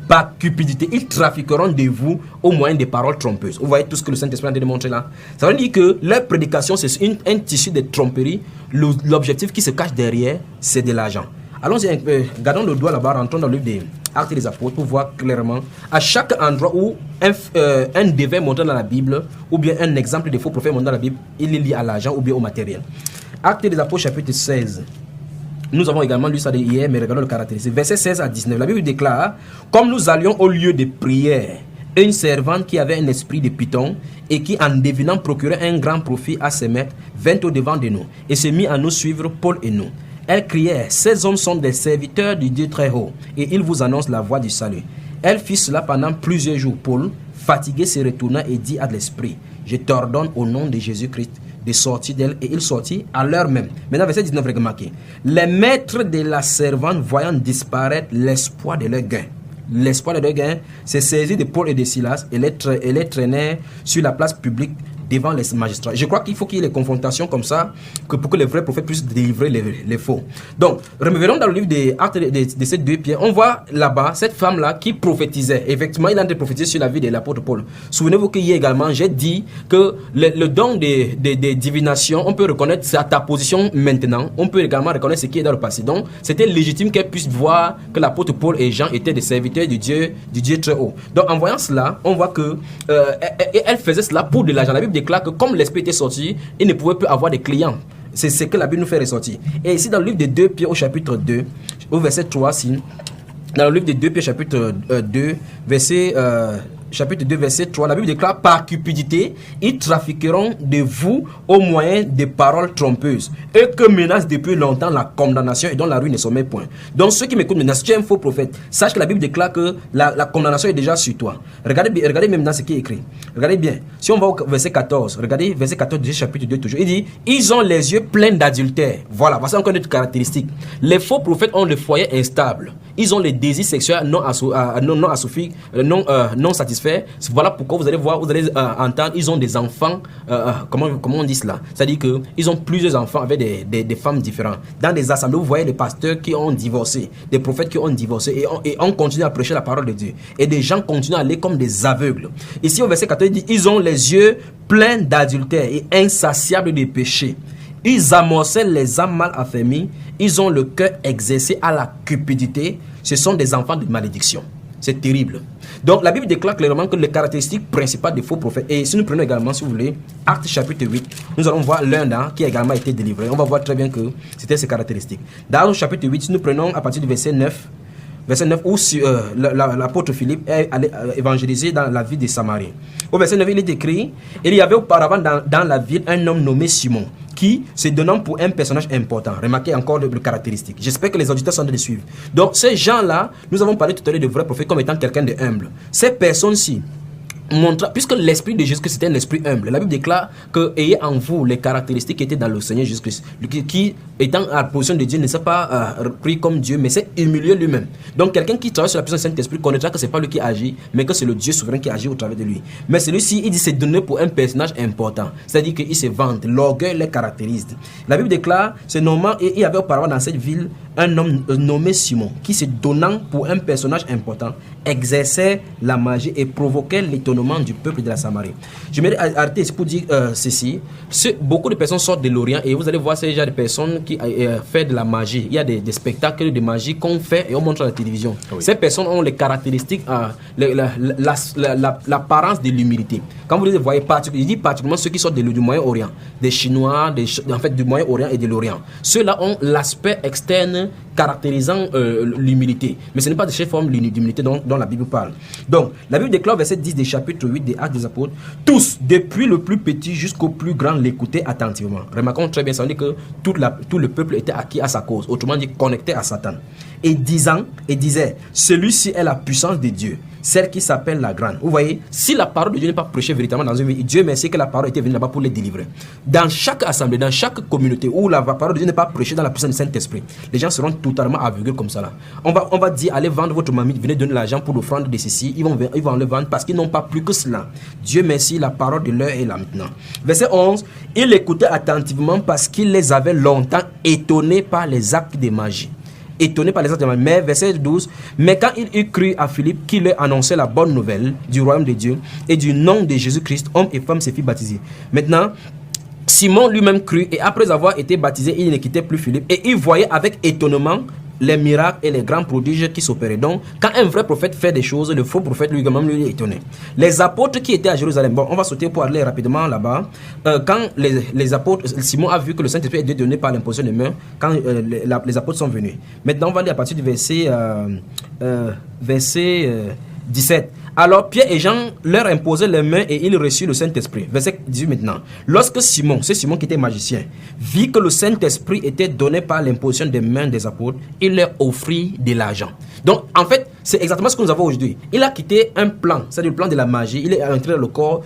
Par cupidité, ils trafiqueront de vous au moyen des paroles trompeuses. Vous voyez tout ce que le Saint-Esprit a démontré là. Ça veut dire que leur prédication, c'est un tissu de tromperie. L'objectif qui se cache derrière, c'est de l'argent. Allons-y, gardons le doigt là-bas, rentrons dans le livre des Actes des Apôtres pour voir clairement à chaque endroit où un devin montré dans la Bible, ou bien un exemple de faux prophète montré dans la Bible, il est lié à l'argent ou bien au matériel. Actes des Apôtres, chapitre 16. Nous avons également lu ça hier, mais regardons le caractéristique. Verset 16 à 19, la Bible déclare: comme nous allions au lieu de prière, une servante qui avait un esprit de python et qui, en devinant procurer un grand profit à ses maîtres, vint au-devant de nous et se mit à nous suivre, Paul et nous. Elle criait: ces hommes sont des serviteurs du Dieu très haut et ils vous annoncent la voie du salut. Elle fit cela pendant plusieurs jours. Paul, fatigué, se retourna et dit à l'esprit: je t'ordonne au nom de Jésus-Christ de sortir d'elle, et il sortit à l'heure même. Maintenant, verset 19, remarquez. Les maîtres de la servante, voyant disparaître l'espoir de leur gain, l'espoir de leur gain, se saisit de Paul et de Silas et les traînait sur la place publique devant les magistrats. Je crois qu'il faut qu'il y ait des confrontations comme ça pour que les vrais prophètes puissent délivrer les faux. Donc, revenons dans le livre des Actes de ces 2 Pierre. On voit là-bas cette femme-là qui prophétisait. Effectivement, il a prophétisé sur la vie de l'apôtre Paul. Souvenez-vous qu'hier également, j'ai dit que le don des divinations, on peut reconnaître ta position maintenant. On peut également reconnaître ce qui est dans le passé. Donc, c'était légitime qu'elle puisse voir que l'apôtre Paul et Jean étaient des serviteurs du Dieu très haut. Donc, en voyant cela, on voit que elle faisait cela pour de l'argent. La Bible déclare que comme l'esprit était sorti, il ne pouvait plus avoir des clients. C'est ce que la Bible nous fait ressortir. Et ici, dans le livre de 2 Pierre au chapitre 2, au verset 3, dans le livre de 2 Pierre chapitre 2, chapitre 2, verset 3, la Bible déclare: par cupidité, ils trafiqueront de vous au moyen de paroles trompeuses, eux que menace depuis longtemps la condamnation et dont la ruine ne sommet point. Donc, ceux qui m'écoutent maintenant, si tu es un faux prophète, sache que la Bible déclare que la condamnation est déjà sur toi. Regardez même dans ce qui est écrit. Regardez bien. Si on va au verset 14, regardez verset 14 du chapitre 2 toujours. Il dit: ils ont les yeux pleins d'adultère. Voilà, voici encore une autre caractéristique. Les faux prophètes ont le foyer instable. Ils ont les désirs sexuels non satisfaits. Voilà pourquoi vous allez voir, vous allez entendre, ils ont des enfants, comment on dit cela? C'est-à-dire qu'ils ont plusieurs enfants avec des femmes différentes. Dans des assemblées, vous voyez des pasteurs qui ont divorcé, des prophètes qui ont divorcé et on continue à prêcher la parole de Dieu. Et des gens continuent à aller comme des aveugles. Ici au verset 14, il dit: ils ont les yeux pleins d'adultère et insatiables de péché. Ils amoncellent les âmes mal affermies. Ils ont le cœur exercé à la cupidité. Ce sont des enfants de malédiction. C'est terrible. Donc la Bible déclare clairement que les caractéristiques principales des faux prophètes, et si nous prenons également, si vous voulez, Actes chapitre 8, nous allons voir l'un qui a également été délivré. On va voir très bien que c'était ces caractéristiques. Dans Actes chapitre 8, si nous prenons à partir du verset 9, où l'apôtre Philippe est allé évangéliser dans la ville de Samarie. Au verset 9, il est écrit: il y avait auparavant dans la ville un homme nommé Simon, qui se donnant pour un personnage important. Remarquez encore le caractéristique. J'espère que les auditeurs sont en train de suivre. Donc ces gens-là, nous avons parlé tout à l'heure de vrais prophètes comme étant quelqu'un de humble. Ces personnes-ci montre, puisque l'esprit de Jésus-Christ c'était un esprit humble, la Bible déclare que ayez en vous les caractéristiques qui étaient dans le Seigneur Jésus-Christ, qui étant à la position de Dieu ne s'est pas pris comme Dieu, mais s'est humilié lui-même. Donc quelqu'un qui travaille sur la puissance du Saint-Esprit connaîtra que c'est pas lui qui agit, mais que c'est le Dieu souverain qui agit au travers de lui. Mais celui-ci, il dit c'est donné pour un personnage important, c'est-à-dire qu'il se vante, l'orgueil les caractérise. La Bible déclare, c'est normal, et il y avait auparavant dans cette ville un homme nommé Simon, qui se donnant pour un personnage important, exerçait la magie et provoquait l'étonnement du peuple de la Samarie. Je vais arrêter ici pour dire ceci. Beaucoup de personnes sortent de l'Orient et vous allez voir ces gens de personnes qui font de la magie. Il y a des spectacles de magie qu'on fait et on montre à la télévision. Oui. Ces personnes ont les caractéristiques, l'apparence de l'humilité. Quand vous les voyez, il dit particulièrement ceux qui sortent du Moyen-Orient, des Chinois, en fait du Moyen-Orient et de l'Orient. Ceux-là ont l'aspect externe caractérisant l'humilité. Mais ce n'est pas de cette forme d'humilité dont la Bible parle. Donc, la Bible déclare, verset 10 du chapitre 8 des Actes des Apôtres: tous, depuis le plus petit jusqu'au plus grand, l'écoutaient attentivement. Remarquons très bien, ça veut dire que tout le peuple était acquis à sa cause, autrement dit connecté à Satan. Et disait, celui-ci est la puissance de Dieu, celle qui s'appelle la grande. Vous voyez, si la parole de Dieu n'est pas prêchée véritablement dans une vie, Dieu merci que la parole était venue là-bas pour les délivrer. Dans chaque assemblée, dans chaque communauté où la parole de Dieu n'est pas prêchée dans la puissance du Saint-Esprit, les gens seront totalement aveugles comme ça là. On va dire, allez vendre votre mamie, venez donner l'argent pour l'offrande de ceci, ils vont le vendre parce qu'ils n'ont pas plus que cela. Dieu merci, la parole de l'heure est là maintenant. Verset 11, il écoutait attentivement parce qu'il les avait longtemps étonnés par les actes de magie. Mais verset 12, mais quand il eut cru à Philippe qui leur annonçait la bonne nouvelle du royaume de Dieu et du nom de Jésus-Christ, hommes et femmes se fit baptiser. Maintenant, Simon lui-même crut et après avoir été baptisé, il ne quittait plus Philippe et il voyait avec étonnement les miracles et les grands prodiges qui s'opéraient. Donc, quand un vrai prophète fait des choses, le faux prophète lui-même lui est étonné. Les apôtres qui étaient à Jérusalem, bon, on va sauter pour aller rapidement là-bas. Quand les apôtres, Simon a vu que le Saint-Esprit était donné par l'imposition des mains, quand les apôtres sont venus. Maintenant, on va aller à partir du verset 17. Alors Pierre et Jean leur imposaient les mains et ils reçurent le Saint-Esprit. Verset 18 maintenant. Lorsque Simon, c'est Simon qui était magicien, vit que le Saint-Esprit était donné par l'imposition des mains des apôtres, il leur offrit de l'argent. Donc en fait, C'est exactement ce que nous avons aujourd'hui. Il a quitté un plan, c'est-à-dire le plan de la magie. Il est entré dans le corps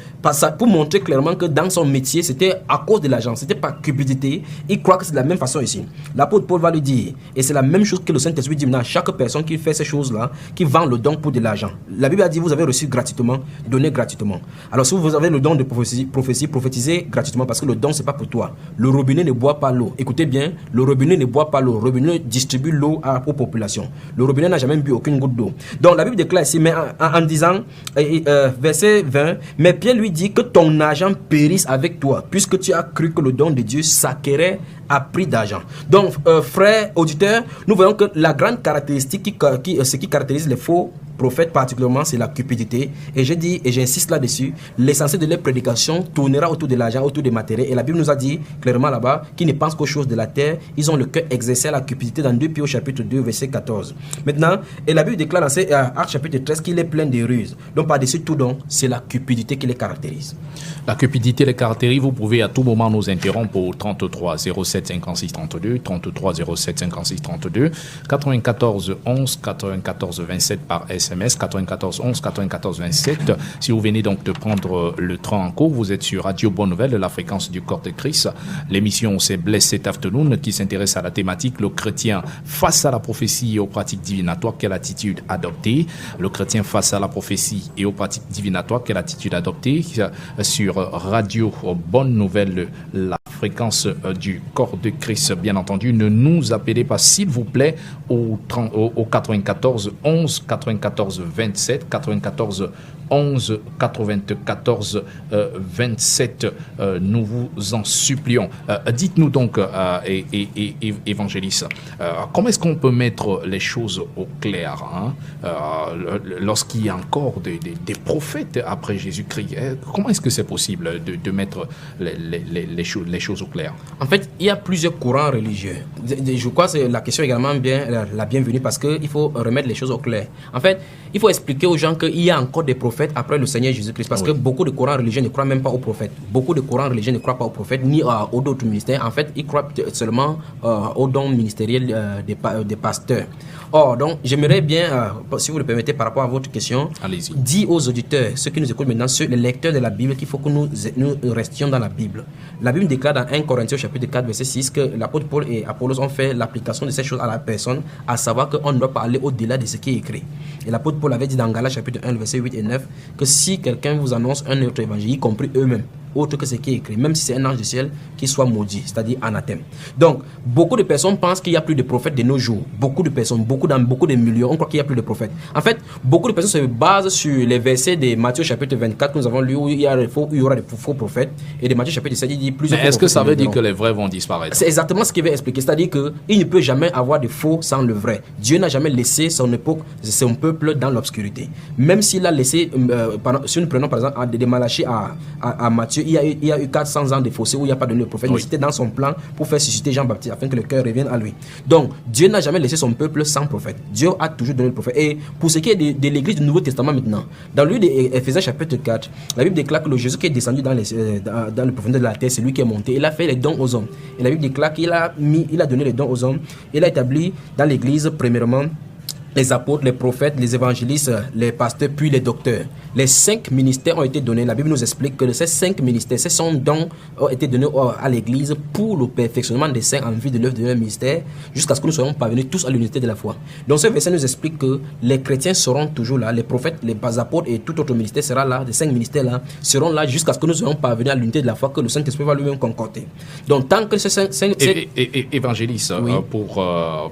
pour montrer clairement que dans son métier, c'était à cause de l'argent. C'était pas cupidité. Il croit que c'est de la même façon ici. L'apôtre Paul va lui dire, et c'est la même chose que le Saint-Esprit dit maintenant à chaque personne qui fait ces choses-là, qui vend le don pour de l'argent. La Bible a dit, vous avez reçu gratuitement, donnez gratuitement. Alors si vous avez le don de prophétie, prophétisez gratuitement parce que le don, c'est pas pour toi. Le robinet ne boit pas l'eau. Écoutez bien, le robinet ne boit pas l'eau. Le robinet distribue l'eau aux populations. Le robinet n'a jamais bu aucune goutte d'eau. Donc la Bible déclare ici, mais en disant, verset 20, mais Pierre lui dit que ton argent périsse avec toi, puisque tu as cru que le don de Dieu s'acquérait à prix d'argent. Donc, frères auditeurs, nous voyons que la grande caractéristique ce qui caractérise les faux prophètes particulièrement, c'est la cupidité. Et je dis, et j'insiste là-dessus, l'essentiel de leur prédication tournera autour de l'argent, autour des matériels. Et la Bible nous a dit clairement là-bas qu'ils ne pensent qu'aux choses de la terre. Ils ont le cœur exercé à la cupidité dans 2 Pierre au chapitre 2, verset 14. Maintenant, et la Bible déclare dans Actes chapitre 13 qu'il est plein de ruses. Donc, par-dessus tout, donc, c'est la cupidité qui les caractérise. La cupidité les caractérise. Vous pouvez à tout moment nous interrompre au 33 07 56 32, 33 07 56 32, 94 11 94 27 par SMS, 94 11 94 27. Si vous venez donc de prendre le train en cours, vous êtes sur Radio Bonne Nouvelle, la fréquence du corps de Christ. L'émission c'est Blessed Afternoon qui s'intéresse à la thématique le chrétien face à la prophétie et aux pratiques divinatoires, quelle attitude adopter? Le chrétien face à la prophétie et aux pratiques divinatoires, quelle attitude adopter? Sur Radio Bonne Nouvelle, la fréquence du corps de Christ, bien entendu. Ne nous appelez pas, s'il vous plaît, au 94 11 94 27, 94 11 94 27. Nous vous en supplions. Dites-nous donc, évangéliste, comment est-ce qu'on peut mettre les choses au clair lorsqu'il y a encore des prophètes après Jésus-Christ? Comment est-ce que c'est possible de mettre les choses au clair? En fait, il y a plusieurs courants religieux. Je crois que c'est la question également la bienvenue parce qu'il faut remettre les choses au clair. En fait, il faut expliquer aux gens qu'il y a encore des prophètes après le Seigneur Jésus-Christ parce que beaucoup de courants religieux ne croient même pas aux prophètes. Beaucoup de courants religieux ne croient pas aux prophètes ni aux autres ministères. En fait, ils croient seulement aux dons ministériels des pasteurs. Or, donc, j'aimerais bien, si vous le permettez, par rapport à votre question, dire aux auditeurs, ceux qui nous écoutent maintenant, les lecteurs de la Bible, qu'il faut que nous restions dans la Bible. La Bible déclare dans 1 Corinthiens chapitre 4, verset 6, que l'apôtre Paul et Apollos ont fait l'application de ces choses à la personne, à savoir qu'on ne doit pas aller au-delà de ce qui est écrit. Et l'apôtre Paul avait dit dans Galates chapitre 1, verset 8 et 9, que si quelqu'un vous annonce un autre évangile, y compris eux-mêmes, autre que ce qui est écrit, même si c'est un ange du ciel, qu'il soit maudit, c'est-à-dire anathème. Donc, beaucoup de personnes pensent qu'il n'y a plus de prophètes de nos jours. Beaucoup de personnes, dans beaucoup de millions, on croit qu'il n'y a plus de prophètes. En fait, beaucoup de personnes se basent sur les versets de Matthieu chapitre 24 que nous avons lu, où il y aura des faux prophètes, et de Matthieu chapitre 7, il dit plusieurs. Mais est-ce que ça veut dire que les vrais vont disparaître? C'est exactement ce qu'il veut expliquer, c'est-à-dire qu'il ne peut jamais avoir de faux sans le vrai. Dieu n'a jamais laissé son peuple dans l'obscurité. Même s'il a laissé, si nous prenons par exemple de Malachie à Matthieu, il y a eu 400 ans de fossé où il n'y a pas de prophète, mais c'était dans son plan pour faire susciter Jean-Baptiste afin que le cœur revienne à lui. Donc, Dieu n'a jamais laissé son peuple sans prophète. Dieu a toujours donné le prophète. Et pour ce qui est de l'église du Nouveau Testament maintenant, dans le livre d'Éphésiens chapitre 4, la Bible déclare que le Jésus qui est descendu dans le profondeur de la terre, c'est lui qui est monté. Il a fait les dons aux hommes. Et la Bible déclare qu'il a donné les dons aux hommes. Il a établi dans l'église, premièrement, les apôtres, les prophètes, les évangélistes, les pasteurs, puis les docteurs. Les 5 ministères ont été donnés. La Bible nous explique que ces 5 ministères, ces 5 dons ont été donnés à l'Église pour le perfectionnement des saints en vue de l'œuvre de leur ministère, jusqu'à ce que nous soyons parvenus tous à l'unité de la foi. Donc ce verset nous explique que les chrétiens seront toujours là, les prophètes, les apôtres et tout autre ministère sera là, les 5 ministères-là seront là jusqu'à ce que nous soyons parvenus à l'unité de la foi que le Saint-Esprit va lui-même concocter. Donc tant que ces 5... Évangéliste, pour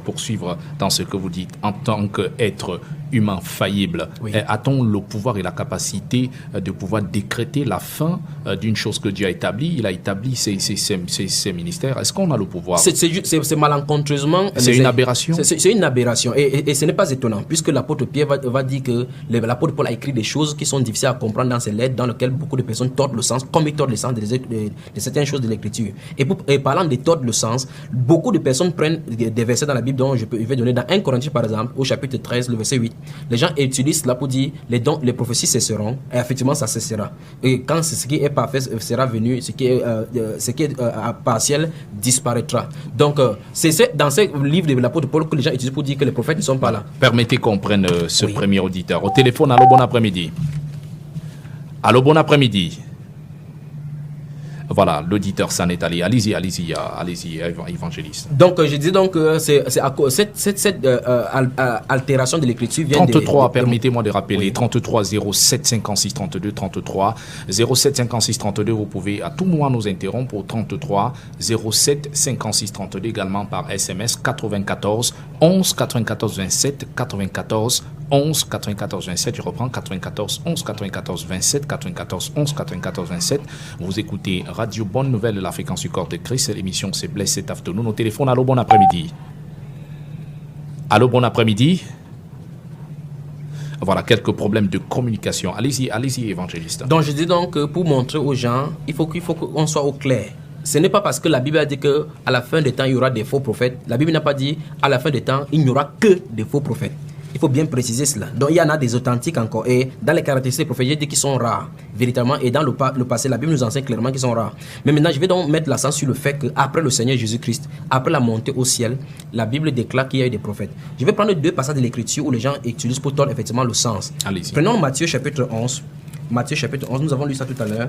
poursuivre dans ce que vous dites, en tant qu'être humain faillible, a-t-on le pouvoir et la capacité de pouvoir décréter la fin d'une chose que Dieu a établie? Il a établi ses ministères. Est-ce qu'on a le pouvoir? C'est malencontreusement... C'est une aberration? C'est une aberration. Et ce n'est pas étonnant, puisque l'apôtre Pierre va dire que l'apôtre Paul a écrit des choses qui sont difficiles à comprendre dans ses lettres, dans lesquelles beaucoup de personnes tordent le sens, comme ils tordent le sens de certaines choses de l'écriture. Et parlant de tordre le sens, beaucoup de personnes prennent des versets dans la Bible dont je vais donner dans 1 Corinthiens par exemple, au chapitre chapitre 13, le verset 8. Les gens utilisent cela pour dire les dons, les prophéties cesseront, et effectivement ça cessera. Et quand ce qui est parfait sera venu, ce qui est partiel disparaîtra. Donc c'est dans ce livre de l'apôtre Paul que les gens utilisent pour dire que les prophètes ne sont pas là. Permettez qu'on prenne ce premier auditeur. Au téléphone, allô, bon après-midi. Allô, bon après-midi. Voilà, l'auditeur s'en est allé. Allez-y, évangéliste. Donc, je dis donc que cette altération de l'écriture vient 33, permettez-moi de rappeler, 33 07 56 32, 33 07 56 32, vous pouvez à tout moment nous interrompre au 33 07 56 32, également par SMS 94 11 94 27 94 11 94 27, je reprends 94 11 94 27 94 11 94 27. Vous écoutez Radio Bonne Nouvelle de la fréquence du corps de Christ. L'émission c'est Blessed Afternoon. Au téléphone, allô, bon après-midi. Allô, bon après-midi. Voilà, quelques problèmes de communication. Allez-y, évangéliste. Donc je dis donc que pour montrer aux gens, il faut qu'on soit au clair. Ce n'est pas parce que la Bible a dit qu'à la fin des temps, il y aura des faux prophètes. La Bible n'a pas dit à la fin des temps, il n'y aura que des faux prophètes. Il faut bien préciser cela. Donc il y en a des authentiques encore. Et dans les caractéristiques prophétiques, dit qu'ils sont rares, véritablement. Et dans le passé, la Bible nous enseigne clairement qu'ils sont rares. Mais maintenant, je vais donc mettre l'accent sur le fait qu'après le Seigneur Jésus-Christ, après la montée au ciel, la Bible déclare qu'il y a eu des prophètes. Je vais prendre 2 passages de l'Écriture où les gens utilisent pour tordre effectivement le sens. Allez-y. Prenons Matthieu chapitre 11. Matthieu chapitre 11, nous avons lu ça tout à l'heure,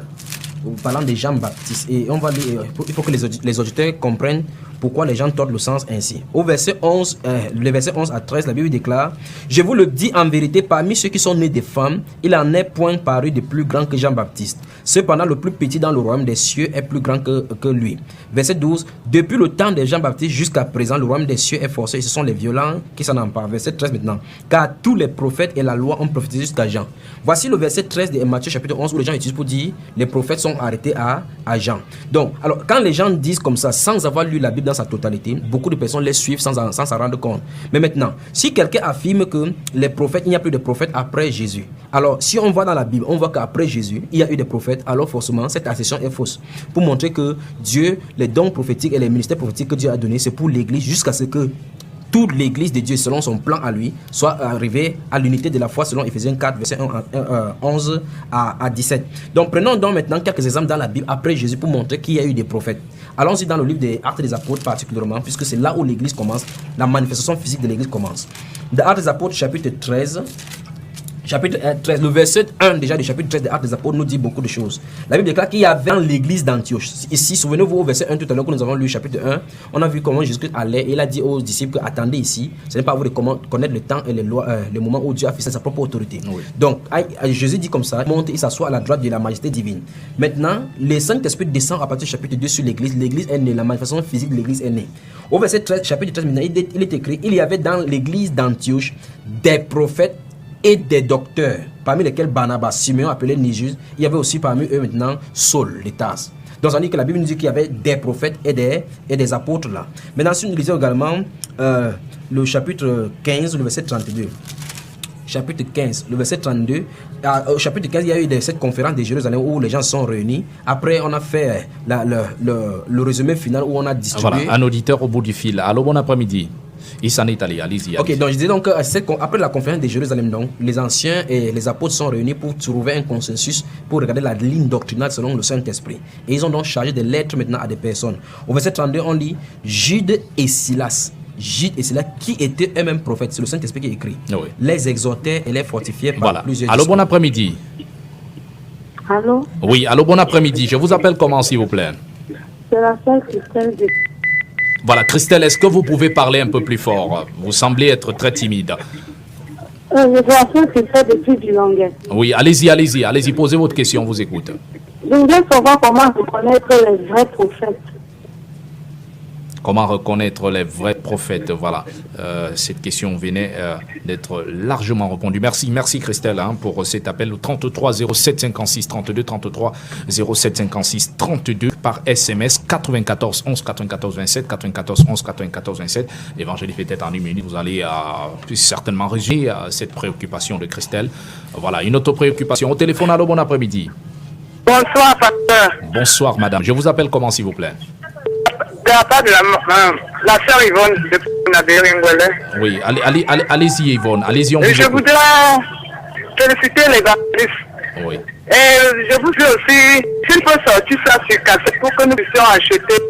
parlant de Jean-Baptiste. Et on va lire, il faut que les auditeurs comprennent pourquoi les gens tordent le sens ainsi. Au verset 11, le verset 11 à 13, la Bible déclare: je vous le dis en vérité, parmi ceux qui sont nés des femmes, il n'en est point paru de plus grand que Jean-Baptiste. Cependant, le plus petit dans le royaume des cieux est plus grand que lui. Verset 12, depuis le temps de Jean-Baptiste jusqu'à présent, le royaume des cieux est forcé, et ce sont les violents qui s'en emparent. Verset 13 maintenant, car tous les prophètes et la loi ont prophétisé jusqu'à Jean. Voici le verset 13 de Matthieu chapitre 11 où les gens utilisent pour dire les prophètes sont arrêtés à Jean. Donc, alors quand les gens disent comme ça sans avoir lu la Bible dans sa totalité, beaucoup de personnes les suivent sans s'en rendre compte. Mais maintenant, si quelqu'un affirme que les prophètes, il n'y a plus de prophètes après Jésus, alors si on voit dans la Bible, on voit qu'après Jésus, il y a eu des prophètes, alors forcément cette assertion est fausse. Pour montrer que Dieu, les dons prophétiques et les ministères prophétiques que Dieu a donnés, c'est pour l'Église jusqu'à ce que toute l'Église de Dieu, selon son plan à lui, soit arrivée à l'unité de la foi selon Ephésiens 4, verset 11 à 17. Donc prenons donc maintenant quelques exemples dans la Bible après Jésus pour montrer qu'il y a eu des prophètes. Allons-y dans le livre des Actes des Apôtres particulièrement, puisque c'est là où l'Église commence, la manifestation physique de l'Église commence. Dans Actes des Apôtres chapitre 13, le verset 1 déjà du chapitre 13 des Actes des Apôtres nous dit beaucoup de choses. La Bible déclare qu'il y avait dans l'église d'Antioche. Ici, souvenez-vous au verset 1 tout à l'heure que nous avons lu chapitre 1, on a vu comment Jésus-Christ allait et il a dit aux disciples: attendez ici, ce n'est pas à vous de connaître le temps et les lois, le moment où Dieu a fixé sa propre autorité. Oui. Donc, Jésus dit comme ça, il monte, il s'assoit à la droite de la majesté divine. Maintenant, le Saint-Esprit descend à partir du chapitre 2 sur l'église. L'église est née, la manifestation physique de l'église est née. Au verset 13, chapitre 13, maintenant, il est écrit: il y avait dans l'église d'Antioche des prophètes et des docteurs, parmi lesquels Barnabas, Simeon appelé Nigus. Il y avait aussi parmi eux maintenant Saul, les Tarses. Donc ça dit que la Bible nous dit qu'il y avait des prophètes et des apôtres là. Maintenant, si nous lisons également le chapitre 15, le verset 32. Chapitre 15, le verset 32. Au chapitre 15, il y a eu cette conférence de Jérusalem où les gens sont réunis. Après, on a fait le résumé final où on a distribué. Voilà, un auditeur au bout du fil. Allô, bon après-midi. Il s'en est allé, allez-y. Ok, donc je disais donc après la conférence de Jérusalem, donc, les anciens et les apôtres sont réunis pour trouver un consensus pour regarder la ligne doctrinale selon le Saint-Esprit. Et ils ont donc chargé des lettres maintenant à des personnes. Au verset 32, on lit Jude et Silas. Jude et Silas qui étaient eux-mêmes prophètes. C'est le Saint-Esprit qui écrit. Oui. Les exhortaient et les fortifiaient par plusieurs discours. Allô, bon après-midi. Allô? Oui, allô, bon après-midi. Je vous appelle comment, s'il vous plaît? C'est la sœur Christelle de... Voilà, Christelle, est-ce que vous pouvez parler un peu plus fort? Vous semblez être très timide. Je suis la sœur Christelle depuis du Longuet. Oui, allez-y, posez votre question, on vous écoute. Je voudrais savoir comment reconnaître les vrais prophètes. Comment reconnaître les vrais prophètes? Voilà, cette question venait d'être largement répondue. Merci Christelle pour cet appel au 33 07 56 32 33 07 56 32 par SMS 94 11 94 27 94 11 94 27. Évangéliste, peut-être en une minute, vous allez certainement résumer cette préoccupation de Christelle. Voilà, une autre préoccupation. Au téléphone, allô, bon après-midi. Bonsoir, pasteur. Bonsoir, madame. Je vous appelle comment, s'il vous plaît? de la part de la sœur Yvonne de Nabéringwele. Oui, allez-y Yvonne, allez-y, on vous Je écoute. voudrais féliciter les baptistes. Oui. Et je vous dis aussi, s'il peut sortir ça sur cassette pour que nous puissions acheter.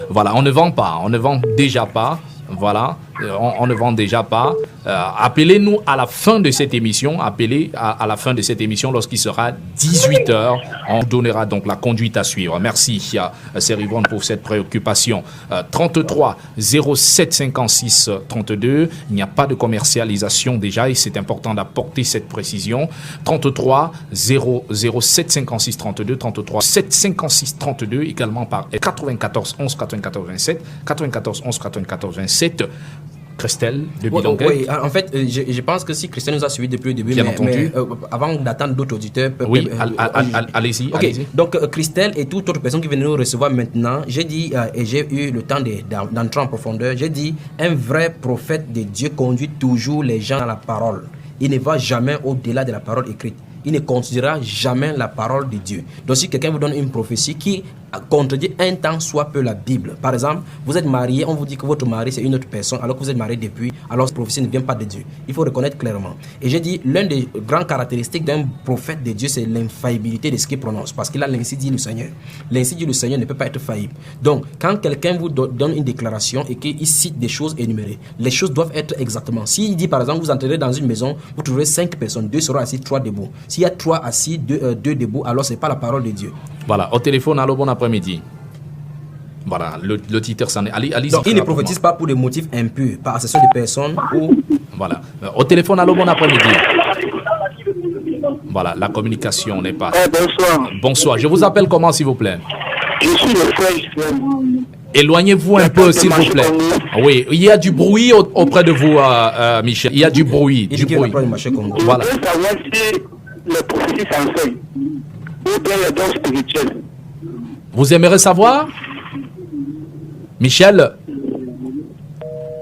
Voilà, on ne vend pas, on ne vend déjà pas. Voilà, on ne vend déjà pas. Appelez-nous à la fin de cette émission. Appelez à la fin de cette émission lorsqu'il sera 18h. On donnera donc la conduite à suivre. Merci, Sœur Yvonne, pour cette préoccupation. 33 07 56 32. Il n'y a pas de commercialisation déjà et c'est important d'apporter cette précision. 33 07 56 32. 33 7 56 32. Également par 94 11 94 27. 94 11 94 27. Christelle de Bidonguet. Oui, en fait, je pense que si Christelle nous a suivis depuis le début, Bien entendu. avant d'attendre d'autres auditeurs... Oui, allez-y. Ok, allez-y. donc Christelle et toute autre personne qui vient nous recevoir maintenant, j'ai dit, et j'ai eu le temps d'entrer en profondeur, j'ai dit, un vrai prophète de Dieu conduit toujours les gens à la parole. Il ne va jamais au-delà de la parole écrite. Il ne considérera jamais la parole de Dieu. Donc si quelqu'un vous donne une prophétie qui contredit un tant soit peu la Bible. Par exemple, vous êtes marié, on vous dit que votre mari c'est une autre personne alors que vous êtes marié depuis, alors cette prophétie ne vient pas de Dieu. Il faut reconnaître clairement. Et j'ai dit, l'une des grandes caractéristiques d'un prophète de Dieu, c'est l'infaillibilité de ce qu'il prononce. Parce qu'il a l'ainsi dit le Seigneur. L'ainsi dit le Seigneur ne peut pas être faillible. Donc, quand quelqu'un vous donne une déclaration et qu'il cite des choses énumérées, les choses doivent être exactement. S'il dit par exemple, vous entrerez dans une maison, vous trouverez 5 personnes, 2 seront assis, 3 debout. S'il y a 3 assis, 2 debout, alors ce n'est pas la parole de Dieu. Voilà, au téléphone, allô, bon après-midi. Voilà, le titre s'en est. Allez-y. Donc, il ne prophétise pas pour des motifs impurs, par association de personnes ou... Voilà. Au téléphone, allô, bon après-midi. Voilà, la communication n'est pas... Bonsoir. Bonsoir, je vous appelle comment, s'il vous plaît? Je suis le frère. Éloignez-vous un peu, s'il vous plaît. Oui, il y a du bruit auprès de vous, Michel. Il y a du bruit. Il dit qu'il approche du marché Congo. Voilà. Je veux savoir si les prophéties s'enseignent ou bien les dons spirituels. Vous aimeriez savoir? Michel?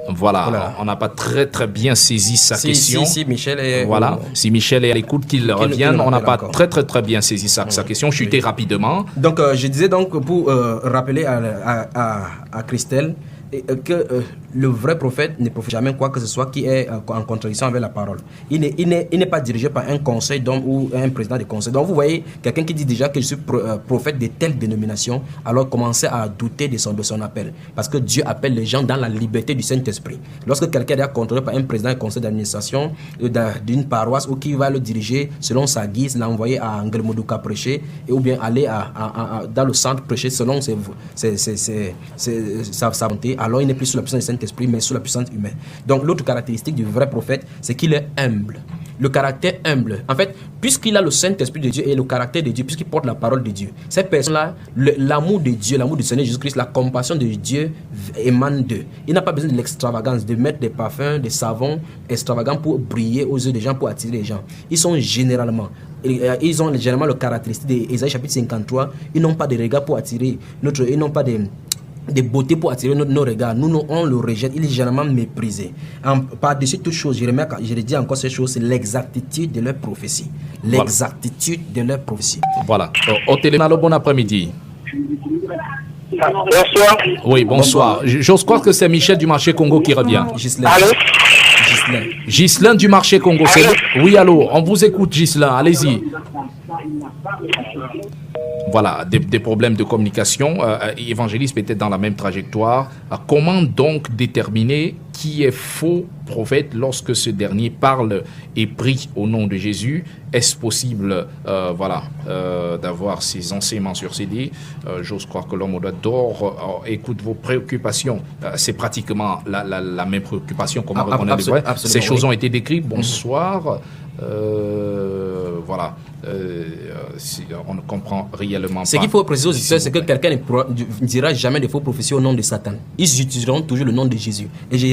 Voilà, on n'a pas très bien saisi sa question. Si Michel est... Voilà, si Michel est à l'écoute, qu'il revienne. On n'a pas encore. très bien saisi sa question. Chuter rapidement. Donc, je disais donc pour rappeler à Christelle que le vrai prophète ne prophétise jamais quoi que ce soit qui est en contradiction avec la parole. Il n'est pas dirigé par un conseil d'homme ou un président de conseil. Donc vous voyez, quelqu'un qui dit déjà que je suis prophète de telle dénomination, alors commencez à douter de son appel. Parce que Dieu appelle les gens dans la liberté du Saint-Esprit. Lorsque quelqu'un est contrôlé par un président de conseil d'administration d'une paroisse ou qui va le diriger selon sa guise, l'envoyer à Angelmodouka prêcher ou bien aller dans le centre prêcher selon sa volonté, alors il n'est plus sous la puissance du Saint-Esprit, mais sous la puissance humaine. Donc l'autre caractéristique du vrai prophète, c'est qu'il est humble. Le caractère humble. En fait, puisqu'il a le Saint-Esprit de Dieu et le caractère de Dieu, puisqu'il porte la parole de Dieu, cette personne-là, l'amour de Dieu, l'amour du Seigneur Jésus-Christ, la compassion de Dieu émane d'eux. Il n'a pas besoin de l'extravagance, de mettre des parfums, des savons extravagants pour briller aux yeux des gens, pour attirer les gens. Ils sont généralement... Ils ont généralement le caractéristique d'Ésaïe chapitre 53. Ils n'ont pas de regard pour attirer ils n'ont pas de beauté pour attirer nos regards. Nous, on le rejette. Il est généralement méprisé. Par-dessus toute chose, je redis encore cette chose, c'est l'exactitude de leur prophétie. L'exactitude de leur prophétie. Voilà. Au téléphone, bon après-midi. Bonsoir. Oui, bonsoir. J'ose croire que c'est Michel du marché Congo qui revient. Allô? Ghislain du marché Congo. Oui, allô, on vous écoute, Ghislain. Allez-y. Voilà, des problèmes de communication. Évangéliste peut-être dans la même trajectoire. Comment donc déterminer qui est faux prophète lorsque ce dernier parle et prie au nom de Jésus? Est-ce possible d'avoir ces enseignements sur CD? J'ose croire que l'homme au doigt d'or écoute vos préoccupations. C'est pratiquement la même préoccupation, comment reconnaître le vrai. Ces choses ont été décrites. Bonsoir. On ne comprend réellement pas. Ce qu'il faut préciser aux auditeurs, c'est que quelqu'un ne dira jamais de faux prophéties au nom de Satan. Ils utiliseront toujours le nom de Jésus. Et je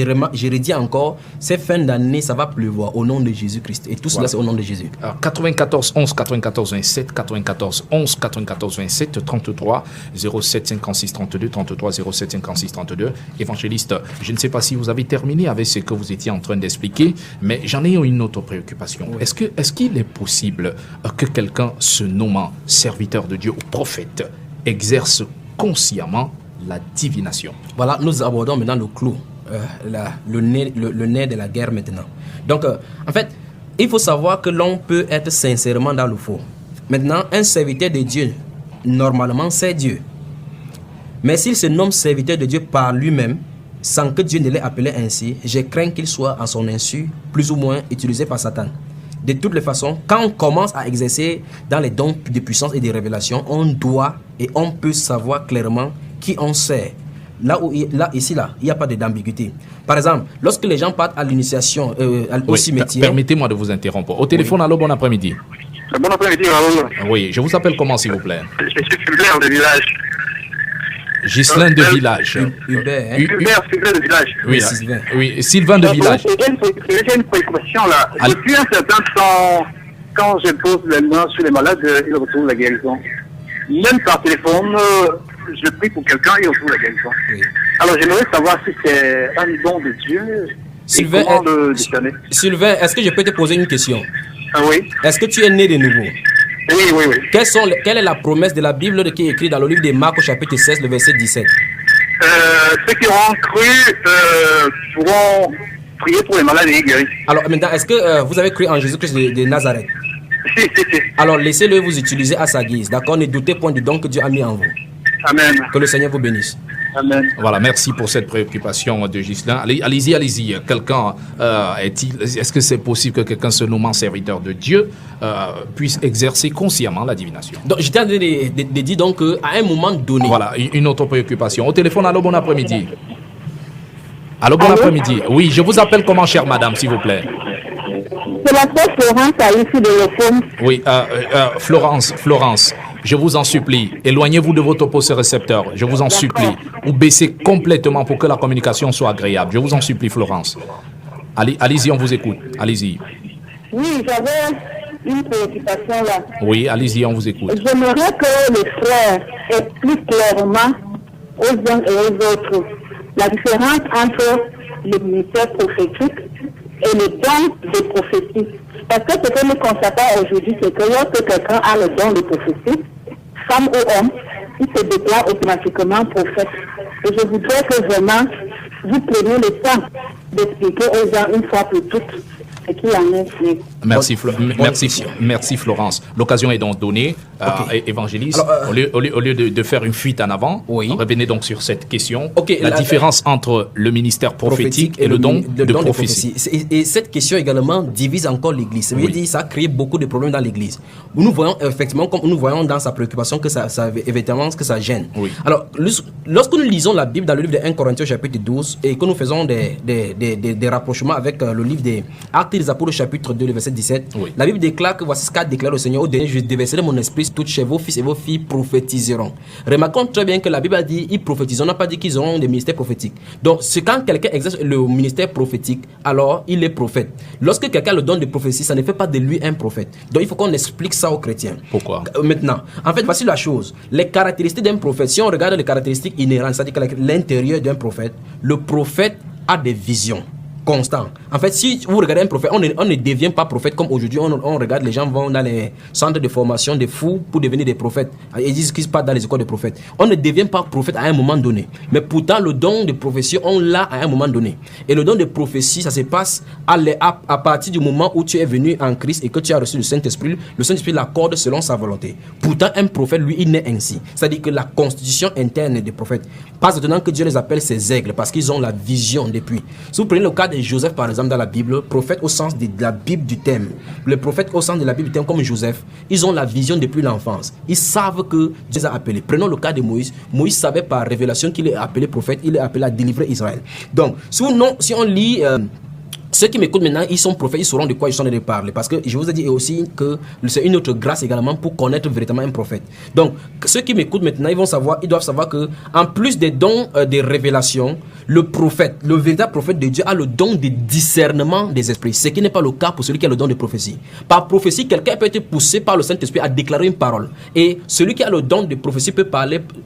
redis encore, cette fin d'année, ça va pleuvoir au nom de Jésus-Christ. Et tout cela, c'est au nom de Jésus. 94 11 94 27, 94 11 94 27, 33 07 56 32, 33 07 56 32. Évangéliste, je ne sais pas si vous avez terminé avec ce que vous étiez en train d'expliquer, mais j'en ai une autre préoccupation. Oui. Est-ce qu'il est possible que quelqu'un se nommant serviteur de Dieu ou prophète exerce consciemment la divination. Voilà, nous abordons maintenant le clou, le nez de la guerre maintenant. Donc, en fait, il faut savoir que l'on peut être sincèrement dans le faux. Maintenant, un serviteur de Dieu, normalement, c'est Dieu. Mais s'il se nomme serviteur de Dieu par lui-même, sans que Dieu ne l'ait appelé ainsi, je crains qu'il soit en son insu, plus ou moins utilisé par Satan. De toutes les façons, quand on commence à exercer dans les dons de puissance et de révélation, on doit et on peut savoir clairement qui on sert. Ici, il n'y a pas d'ambiguïté. Par exemple, lorsque les gens partent à l'initiation au cimetière... Permettez-moi de vous interrompre. Au téléphone, allô, bon après-midi. Bon après-midi, Raoul. Oui, je vous appelle comment, s'il vous plaît? Je suis Fulbert de village. Ghislain de village. Hubert, Fulbert de village. Oui, Sylvain. oui, Sylvain de village. J'ai une préoccupation là. Depuis un certain temps, quand je pose les mains sur les malades, ils retrouvent la guérison. Même par téléphone, je prie pour quelqu'un, il retrouve la guérison. Oui. Alors j'aimerais savoir si c'est un don de Dieu. Sylvain, et comment le discerner. Sylvain, est-ce que je peux te poser une question? Ah oui. Est-ce que tu es né de nouveau? Oui. Quelle est la promesse de la Bible qui est écrite dans le livre de Marc au chapitre 16, le verset 17? Ceux qui auront cru pourront prier pour les malades et les guéris. Alors maintenant, est-ce que vous avez cru en Jésus-Christ de Nazareth? Si. Alors laissez-le vous utiliser à sa guise, d'accord? Ne doutez point du don que Dieu a mis en vous. Amen. Que le Seigneur vous bénisse. Amen. Voilà, merci pour cette préoccupation de Ghislain. Allez-y. Quelqu'un, est-ce que c'est possible que quelqu'un se nommant serviteur de Dieu puisse exercer consciemment la divination? Donc, j'étais en train de dire donc qu'à un moment donné... Voilà, une autre préoccupation. Au téléphone, allô, bon après-midi. Allô, bon après-midi. Oui, je vous appelle comment, chère madame, s'il vous plaît? C'est la sœur Florence à ici de l'Open. Oui, Florence, je vous en supplie, éloignez-vous de votre poste récepteur, je vous en supplie, ou baissez complètement pour que la communication soit agréable. Je vous en supplie, Florence. Allez-y, on vous écoute. Allez-y. Oui, j'avais une préoccupation là. Oui, allez-y, on vous écoute. J'aimerais que les frères expliquent clairement aux uns et aux autres la différence entre le ministère prophétique et le don de prophétie. Parce que ce que nous constatons aujourd'hui, c'est que lorsque quelqu'un a le don de prophétie, femme ou homme, il se déclare automatiquement prophète. Et je voudrais que vraiment vous preniez le temps d'expliquer aux gens une fois pour toutes ce qu'il en est. Merci Florence. L'occasion est donc donnée. Évangéliste, Alors, au lieu de faire une fuite en avant, oui. revenez donc sur cette question. Ok, la différence entre le ministère prophétique et le don de prophétie. Et cette question également divise encore l'Église. Ça veut dire ça a créé beaucoup de problèmes dans l'Église. Nous voyons effectivement, comme nous voyons dans sa préoccupation, que ça évidemment que ça gêne. Oui. Alors, lorsque nous lisons la Bible dans le livre de 1 Corinthiens chapitre 12 et que nous faisons des rapprochements avec le livre des Actes des Apôtres chapitre 2, le verset 17, la Bible déclare que voici ce qu'a déclaré le Seigneur: au dernier, je déverserai mon esprit toutes chez vos fils et vos filles prophétiseront. Remarquons très bien que la Bible a dit ils prophétisent, on n'a pas dit qu'ils auront des ministères prophétiques. Donc c'est quand quelqu'un exerce le ministère prophétique, alors il est prophète. Lorsque quelqu'un le donne de prophétie, ça ne fait pas de lui un prophète. Donc il faut qu'on explique ça aux chrétiens. Pourquoi? Maintenant, en fait, voici la chose. Les caractéristiques d'un prophète, si on regarde les caractéristiques inhérentes, c'est-à-dire que l'intérieur d'un prophète, le prophète a des visions constant. En fait, si vous regardez un prophète, on ne devient pas prophète comme aujourd'hui. On regarde, les gens vont dans les centres de formation des fous pour devenir des prophètes. Ils disent qu'ils se passent dans les écoles de prophètes. On ne devient pas prophète à un moment donné. Mais pourtant, le don de prophétie, on l'a à un moment donné. Et le don de prophétie, ça se passe à partir du moment où tu es venu en Christ et que tu as reçu le Saint-Esprit. Le Saint-Esprit l'accorde selon sa volonté. Pourtant, un prophète, lui, il naît ainsi. C'est-à-dire que la constitution interne des prophètes, pas étonnant que Dieu les appelle ses aigles, parce qu'ils ont la vision depuis. Si vous prenez le cas de Joseph, par exemple, dans la Bible, prophète au sens de la Bible du thème. Les prophètes au sens de la Bible du thème, comme Joseph, ils ont la vision depuis l'enfance. Ils savent que Dieu les a appelés. Prenons le cas de Moïse. Moïse savait par révélation qu'il est appelé prophète, il est appelé à délivrer Israël. Donc, si on lit... ceux qui m'écoutent maintenant, ils sont prophètes, ils sauront de quoi ils sont en train de parler. Parce que je vous ai dit aussi que c'est une autre grâce également pour connaître véritablement un prophète. Donc, ceux qui m'écoutent maintenant, ils doivent savoir que, en plus des dons des révélations, le prophète, le véritable prophète de Dieu a le don de discernement des esprits. Ce qui n'est pas le cas pour celui qui a le don de prophétie. Par prophétie, quelqu'un peut être poussé par le Saint-Esprit à déclarer une parole. Et celui qui a le don de prophétie peut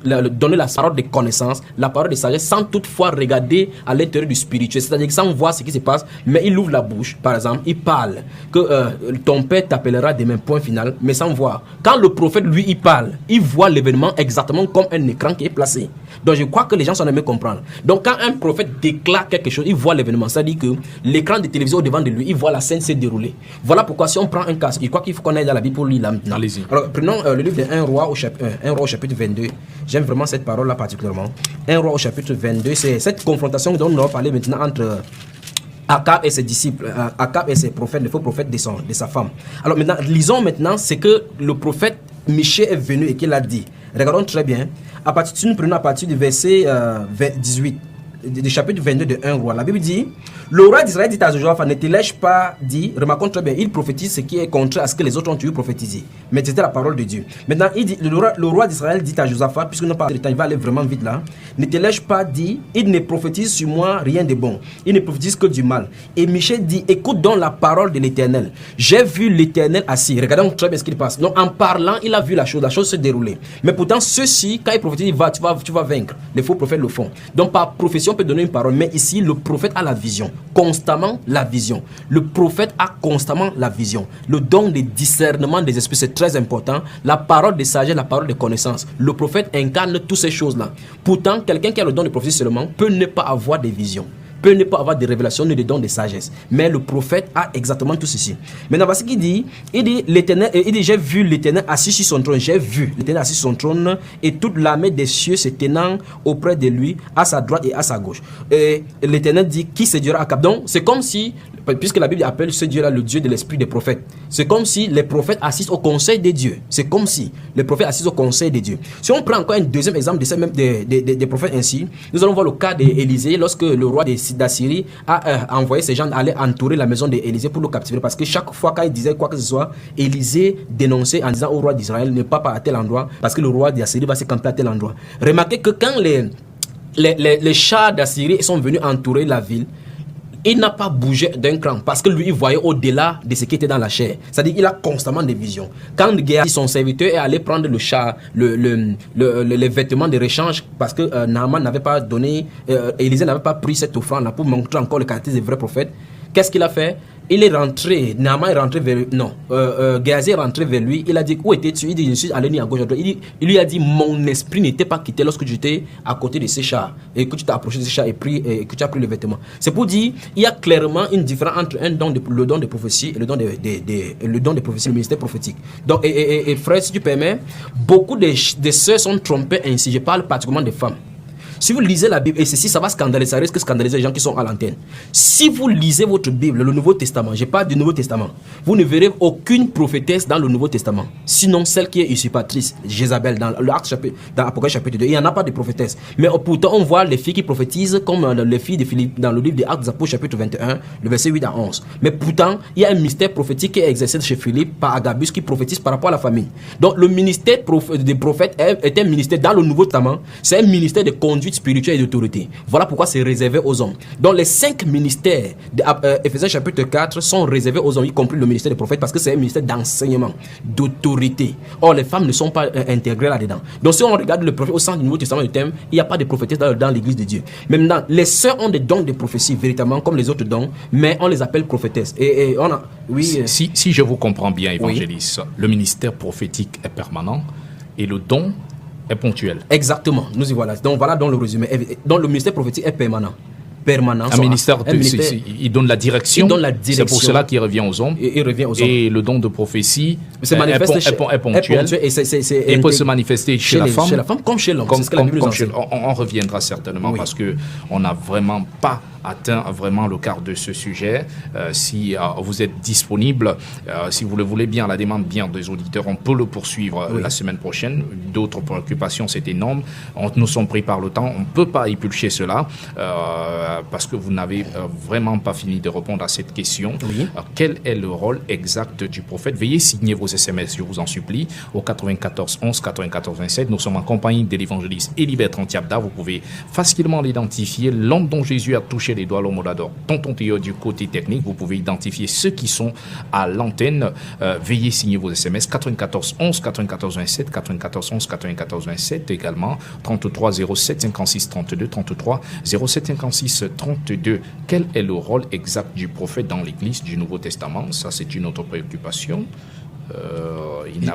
donner la parole de connaissance, la parole de sagesse, sans toutefois regarder à l'intérieur du spirituel. C'est-à-dire sans voir ce qui se passe, mais il ouvre la bouche, par exemple, il parle que ton père t'appellera demain, point final, mais sans voir. Quand le prophète, lui, il parle, il voit l'événement exactement comme un écran qui est placé. Donc je crois que les gens sont aimés comprendre. Donc quand un prophète déclare quelque chose, il voit l'événement. C'est-à-dire que l'écran de télévision au devant de lui, il voit la scène se dérouler. Voilà pourquoi si on prend un cas, je crois qu'il faut qu'on aille dans la Bible pour lire là maintenant. Allez-y. Alors prenons le livre de 1 roi au chapitre 22. J'aime vraiment cette parole-là particulièrement. 1 roi au chapitre 22, c'est cette confrontation dont on va parler maintenant entre Akab et ses disciples, Akab et ses prophètes, les faux prophètes de sa femme. Alors maintenant, lisons maintenant ce que le prophète Michée est venu et qu'il a dit. Regardons très bien. Nous prenons à partir du verset 18, du chapitre 22 de 1 roi. La Bible dit, le roi d'Israël dit à Joshaphat, ne te lèche pas dit, remarquons très bien, il prophétise ce qui est contraire à ce que les autres ont eu prophétisé. Mais c'était la parole de Dieu. Maintenant, il dit, le roi d'Israël dit à Joshaphat, puisque nous n'avons pas de temps, il va aller vraiment vite là, ne te lèche pas dit, il ne prophétise sur moi rien de bon. Il ne prophétise que du mal. Et Michée dit, écoute donc la parole de l'Éternel. J'ai vu l'Éternel assis. Regardons très bien ce qu'il passe. Donc en parlant, il a vu la chose se dérouler. Mais pourtant, ceux-ci, quand ils prophétisent, tu vas vaincre. Les faux prophètes le font. Donc par prophétie, on peut donner une parole. Mais ici, le prophète a la vision. Constamment la vision. Le prophète a constamment la vision. Le don de discernement des esprits, c'est très important. La parole de sagesse, la parole de connaissance. Le prophète incarne toutes ces choses-là. Pourtant, quelqu'un qui a le don de prophétie seulement peut ne pas avoir des visions, peut ne pas avoir des révélations ni des dons de sagesse. Mais le prophète a exactement tout ceci. Maintenant, voici ce qu'il dit. Il dit, l'Éternel, j'ai vu l'Éternel assis sur son trône. J'ai vu l'Éternel assis sur son trône et toute l'armée des cieux se tenant auprès de lui, à sa droite et à sa gauche. Et l'Éternel dit, qui séduira Akab? Donc, c'est comme si, puisque la Bible appelle ce Dieu-là le Dieu de l'esprit des prophètes, c'est comme si les prophètes assistent au conseil des dieux. C'est comme si les prophètes assistent au conseil des dieux. Si on prend encore un deuxième exemple de ces mêmes des prophètes ainsi, nous allons voir le cas d'Élisée lorsque le roi d'Assyrie a envoyé ses gens aller entourer la maison d'Élisée pour le captiver, parce que chaque fois quand il disait quoi que ce soit, Élisée dénonçait en disant au roi d'Israël ne pas à tel endroit parce que le roi d'Assyrie va se camper à tel endroit. Remarquez que quand les chars d'Assyrie sont venus entourer la ville, il n'a pas bougé d'un cran parce que lui, il voyait au-delà de ce qui était dans la chair. C'est-à-dire qu'il a constamment des visions. Quand Géasi, son serviteur, est allé prendre le char, les vêtements de réchange parce que Naaman n'avait pas donné, Élisée n'avait pas pris cette offrande-là pour montrer encore le caractère des vrais prophètes, qu'est-ce qu'il a fait? Il est rentré, Naaman est rentré vers lui, Géasi est rentré vers lui, il a dit, où étais-tu? Il dit, je suis allé ni à gauche à droite. Il lui a dit, mon esprit n'était pas quitté lorsque j'étais à côté de ces chars, et que tu t'es approché de ces chars et que tu as pris le vêtement. C'est pour dire, il y a clairement une différence entre le don de prophétie et le don de prophétie, le ministère prophétique. Donc, et frère, si tu permets, beaucoup de sœurs sont trompées ainsi, je parle particulièrement des femmes. Si vous lisez la Bible, et ceci, ça va scandaliser, ça risque de scandaliser les gens qui sont à l'antenne. Si vous lisez votre Bible, le Nouveau Testament, je parle du Nouveau Testament, vous ne verrez aucune prophétesse dans le Nouveau Testament, sinon celle qui est usurpatrice, Jézabel, dans l'Apocalypse chapitre 2. Il n'y en a pas de prophétesse. Mais pourtant, on voit les filles qui prophétisent, comme les filles de Philippe, dans le livre des Actes des Apôtres, chapitre 21, le verset 8 à 11. Mais pourtant, il y a un mystère prophétique qui est exercé chez Philippe par Agabus qui prophétise par rapport à la famille. Donc, le ministère des prophètes est un ministère dans le Nouveau Testament, c'est un ministère de conduite spirituelle et d'autorité. Voilà pourquoi c'est réservé aux hommes. Donc les 5 ministères d'Éphésiens chapitre 4 sont réservés aux hommes, y compris le ministère des prophètes, parce que c'est un ministère d'enseignement, d'autorité. Or les femmes ne sont pas intégrées là-dedans. Donc si on regarde le prophète au sein du Nouveau Testament du thème, il n'y a pas de prophétesse dans l'église de Dieu. Maintenant, les sœurs ont des dons de prophétie véritablement comme les autres dons, mais on les appelle prophétesses. Et on a, oui. Si je vous comprends bien, évangéliste, oui. Le ministère prophétique est permanent et le don est ponctuel. Exactement, nous y voilà. Donc voilà dans le résumé. Donc le ministère prophétique est permanent. Un ministère, il donne la direction. C'est pour cela qu'il revient aux hommes. Il revient aux hommes. Et le don de prophétie est ponctuel. Et peut se manifester chez la femme comme chez l'homme. On reviendra certainement parce qu'on n'a vraiment pas atteint vraiment le quart de ce sujet. Si vous êtes disponible, si vous le voulez bien, à la demande bien des auditeurs, on peut le poursuivre la semaine prochaine. D'autres préoccupations, c'est énorme. Nous sommes pris par le temps. On ne peut pas épulcher cela parce que vous n'avez vraiment pas fini de répondre à cette question. Oui. Quel est le rôle exact du prophète? Veuillez signer vos SMS, je vous en supplie, au 94 11 94 27. Nous sommes en compagnie de l'évangéliste Élie Bertrand Tiabda. Vous pouvez facilement l'identifier. L'homme dont Jésus a touché les doigts, l'homme d'or. Tonton Théo du côté technique, vous pouvez identifier ceux qui sont à l'antenne. Veuillez signer vos SMS 94 11 94 27, 94 11 94 27, également 33 07 56 32, 33 07 56 32. Quel est le rôle exact du prophète dans l'église du Nouveau Testament? Ça, c'est une autre préoccupation.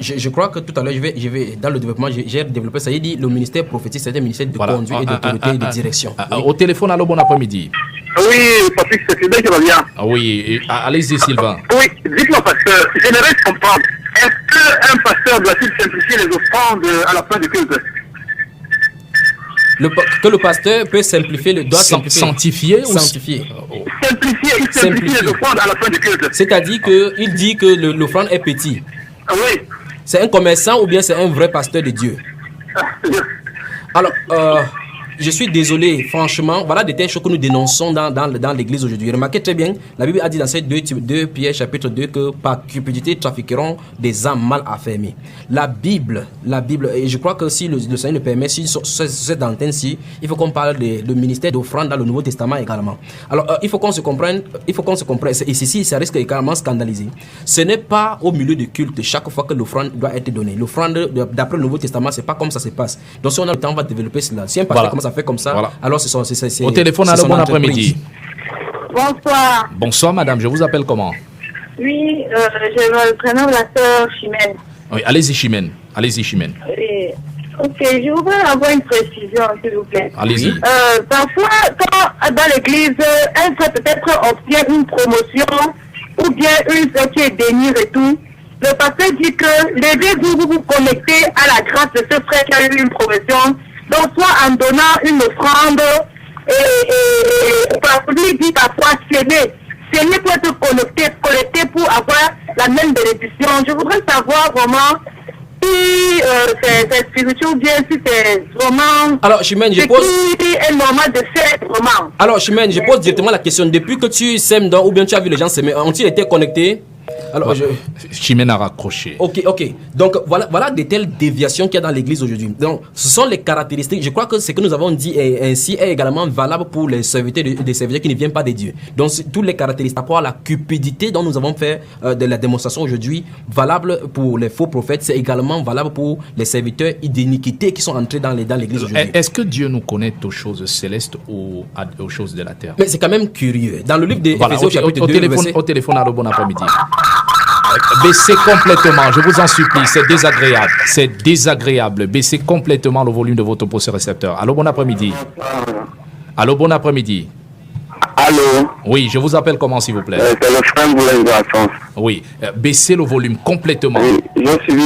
Je crois que tout à l'heure, je vais dans le développement, j'ai développé ça. Il dit le ministère prophétique, c'est un ministère de conduite et d'autorité et de direction. Au téléphone, allô, bon après-midi. Oui, Patrick, c'est Sylvain qui revient. Oui, allez-y, Sylvain. Oui, dites-moi, pasteur, j'aimerais comprendre. Est-ce qu'un pasteur doit-il simplifier les offrandes à la fin du culte? Que le pasteur peut simplifier, doit sanctifier ou sanctifier. Simplifier les offrandes à la fin du culte. C'est-à-dire qu'il dit que l'offrande est petite. Oui. C'est un commerçant ou bien c'est un vrai pasteur de Dieu? Alors, je suis désolé, franchement, voilà des telles choses que nous dénonçons dans l'église aujourd'hui. Remarquez très bien, la Bible a dit dans ces 2 Pierre chapitre 2 que par cupidité trafiqueront des âmes mal affermies. La Bible, et je crois que si le Seigneur le permet, si cette antenne-ci, il faut qu'on parle du ministère d'offrande dans le Nouveau Testament également. Alors, il faut qu'on se comprenne, et ceci, ça risque également scandaliser. Ce n'est pas au milieu du culte chaque fois que l'offrande doit être donnée. L'offrande, d'après le Nouveau Testament, c'est pas comme ça se passe. Donc, si on a le temps, on va développer cela. Si un pasteur commence à faire comme ça, voilà. Alors c'est au téléphone, alors bon après-midi. Bonsoir. Bonsoir madame, je vous appelle comment? Oui, je me prénomme la sœur Chimène. Oui, allez-y Chimène. Ok, je voudrais avoir une précision, s'il vous plaît. Allez-y. Parfois, quand dans l'église, un frère peut-être obtient une promotion ou bien une sœur qui est bénie et tout, le pasteur dit que levez-vous, vous connectez à la grâce de ce frère qui a eu une promotion. Donc, soit en donnant une offrande, et lui dit parfois s'aimer pour être connecté pour avoir la même bénédiction. Je voudrais savoir vraiment si c'est spirituel ou bien si c'est vraiment... Alors, Chimène, je pose... est normal de faire vraiment. Alors, Chimène, je pose directement la question. Depuis que tu sèmes ou bien tu as vu les gens s'aimer, ont-ils été connectés? Alors, Chimène a raccroché. Ok. Donc, voilà des telles déviations qu'il y a dans l'église aujourd'hui. Donc, ce sont les caractéristiques. Je crois que ce que nous avons dit ainsi est également valable pour les serviteurs des serviteurs qui ne viennent pas des dieux. Donc, toutes les caractéristiques, par rapport à la cupidité dont nous avons fait de la démonstration aujourd'hui, valable pour les faux prophètes, c'est également valable pour les serviteurs d'iniquité qui sont entrés dans l'église aujourd'hui. Est-ce que Dieu nous connaît aux choses célestes ou aux choses de la terre? Mais c'est quand même curieux. Dans le livre d'Éphésiens chapitre 2, au téléphone, allô, bon après-midi. Baissez complètement, je vous en supplie, c'est désagréable. Baissez complètement le volume de votre poste récepteur. Allô, bon après-midi. Allô, bon après-midi. Allô. Oui, je vous appelle comment, s'il vous plaît? C'est le frère Boulain de la France. Oui, baissez le volume complètement. Oui, j'ai suivi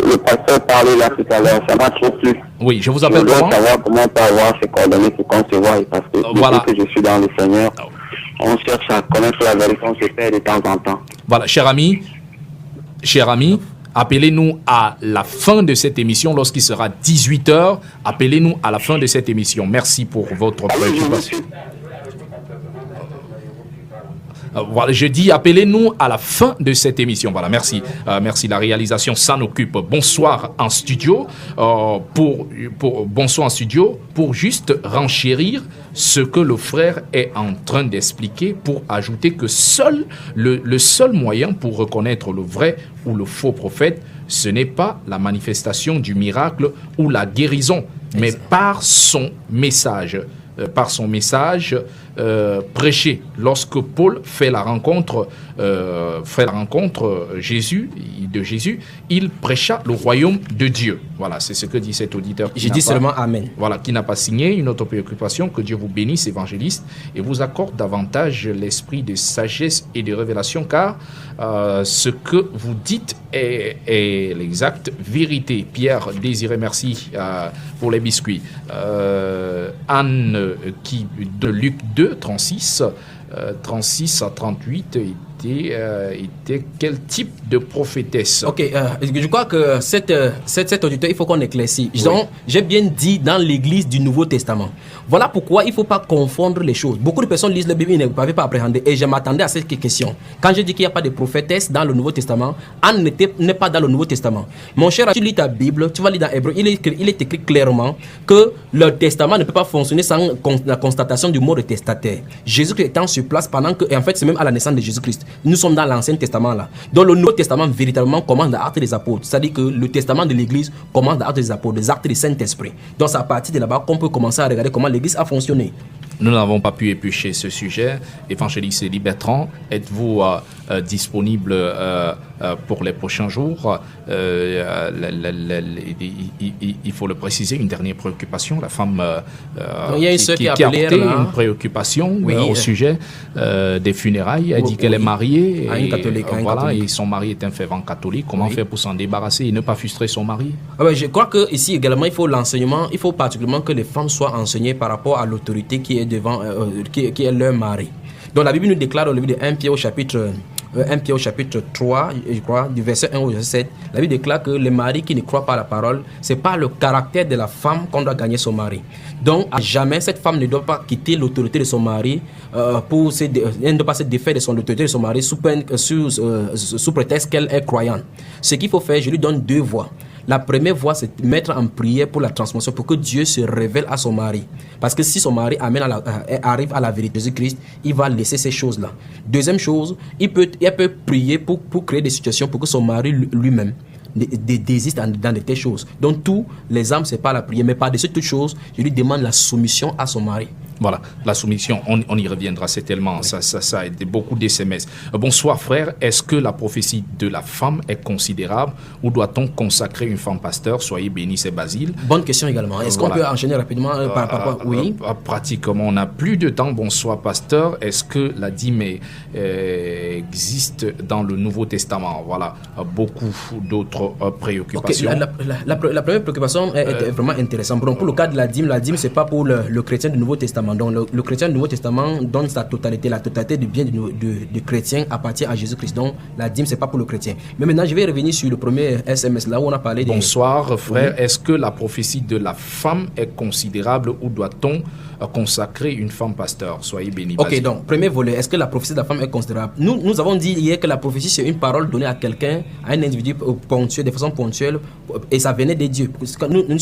le pasteur parler là tout à l'heure, ça m'a trop plu. Oui, je vous appelle comment? Je voudrais savoir comment on peut avoir ces coordonnées pour qu'on se voie, parce que voilà. Depuis que je suis dans le Seigneur, on cherche à connaître la vérité, on se perd de temps en temps. Voilà, cher ami, appelez-nous à la fin de cette émission, lorsqu'il sera 18h, appelez-nous à la fin de cette émission. Merci pour votre préoccupation. Voilà, je dis appelez-nous à la fin de cette émission. Voilà, merci. Merci, la réalisation s'en occupe. Bonsoir en studio. Bonsoir en studio pour juste renchérir ce que le frère est en train d'expliquer, pour ajouter que le seul moyen pour reconnaître le vrai ou le faux prophète, ce n'est pas la manifestation du miracle ou la guérison, mais par son message. Prêché. Lorsque Paul fait la rencontre de Jésus, il prêcha le royaume de Dieu. Voilà, c'est ce que dit cet auditeur. Je dis seulement Amen. Voilà, qui n'a pas signé. Une autre préoccupation, que Dieu vous bénisse, évangéliste, et vous accorde davantage l'esprit de sagesse et de révélation, car ce que vous dites est l'exacte vérité. Pierre désiré, merci pour les biscuits. Anne, qui de Luc 2, 36 à 38, était quel type de prophétesse? Ok, je crois que cet auditeur, il faut qu'on éclaircisse. Donc, j'ai bien dit dans l'église du Nouveau Testament. Voilà pourquoi il ne faut pas confondre les choses. Beaucoup de personnes lisent la Bible, ils ne peuvent pas appréhender. Et je m'attendais à cette question. Quand je dis qu'il n'y a pas de prophétesse dans le Nouveau Testament, Anne n'est pas dans le Nouveau Testament. Mon cher, tu lis ta Bible, tu vas lire dans Hébreu, il est écrit clairement que le testament ne peut pas fonctionner sans la constatation du mot de testataire. Jésus-Christ étant sur place pendant que, et en fait, c'est même à la naissance de Jésus-Christ. Nous sommes dans l'Ancien Testament là. Donc le Nouveau Testament véritablement commence dans Actes des Apôtres. C'est-à-dire que le testament de l'Église commence dans Actes des Apôtres, des actes du Saint-Esprit. Donc c'est à partir de là-bas qu'on peut commencer à regarder comment l'Église a fonctionné. Nous n'avons pas pu éplucher ce sujet. Évangéliste Bertrand, êtes-vous disponible pour les prochains jours. Il faut le préciser, une dernière préoccupation, la femme il y a une sœur qui a appelé une préoccupation au sujet des funérailles. Elle dit qu'elle est mariée à une catholique. Et son mari est un fervent catholique. Comment faire pour s'en débarrasser et ne pas frustrer son mari? Je crois qu'ici également, il faut l'enseignement, il faut particulièrement que les femmes soient enseignées par rapport à l'autorité qui est devant, qui est leur mari. Donc la Bible nous déclare au livre de 1 Pierre au chapitre 3, je crois, du verset 1 au verset 7, la Bible déclare que les maris qui ne croient pas à la parole, c'est pas le caractère de la femme qu'on doit gagner son mari. Donc, à jamais, cette femme ne doit pas quitter l'autorité de son mari elle ne doit pas se défaire de son autorité de son mari sous prétexte qu'elle est croyante. Ce qu'il faut faire, je lui donne 2 voies. La première voie, c'est de mettre en prière pour la transformation, pour que Dieu se révèle à son mari. Parce que si son mari arrive à la vérité de Jésus-Christ, il va laisser ces choses-là. Deuxième chose, elle peut prier pour créer des situations pour que son mari lui-même désiste dans de telles choses. Donc tous les âmes, c'est pas la prière, mais par-dessus toutes choses, je lui demande la soumission à son mari. Voilà, la soumission, on y reviendra certainement, ça a été beaucoup d'SMS. Bonsoir frère, est-ce que la prophétie de la femme est considérable ou doit-on consacrer une femme pasteur? Soyez bénis, c'est Basile. Bonne question également, est-ce qu'on peut enchaîner rapidement par rapport? Oui. Pratiquement, on n'a plus de temps. Bonsoir pasteur, est-ce que la dîme existe dans le Nouveau Testament? Voilà, beaucoup d'autres préoccupations. La première préoccupation est vraiment intéressante. Pour le cas de la dîme c'est pas pour le chrétien du Nouveau Testament. Donc le chrétien du Nouveau Testament donne sa totalité, la totalité du bien du chrétien appartient à Jésus-Christ. Donc la dîme, c'est pas pour le chrétien. Mais maintenant, je vais revenir sur le premier SMS là où on a parlé. Bonsoir frère, est-ce que la prophétie de la femme est considérable ou doit-on consacrer une femme pasteur? Soyez bénis. Ok, donc premier volet, est-ce que la prophétie de la femme est considérable? Nous avons dit hier que la prophétie, c'est une parole donnée à quelqu'un, à un individu ponctuel, de façon ponctuelle, et ça venait des dieux.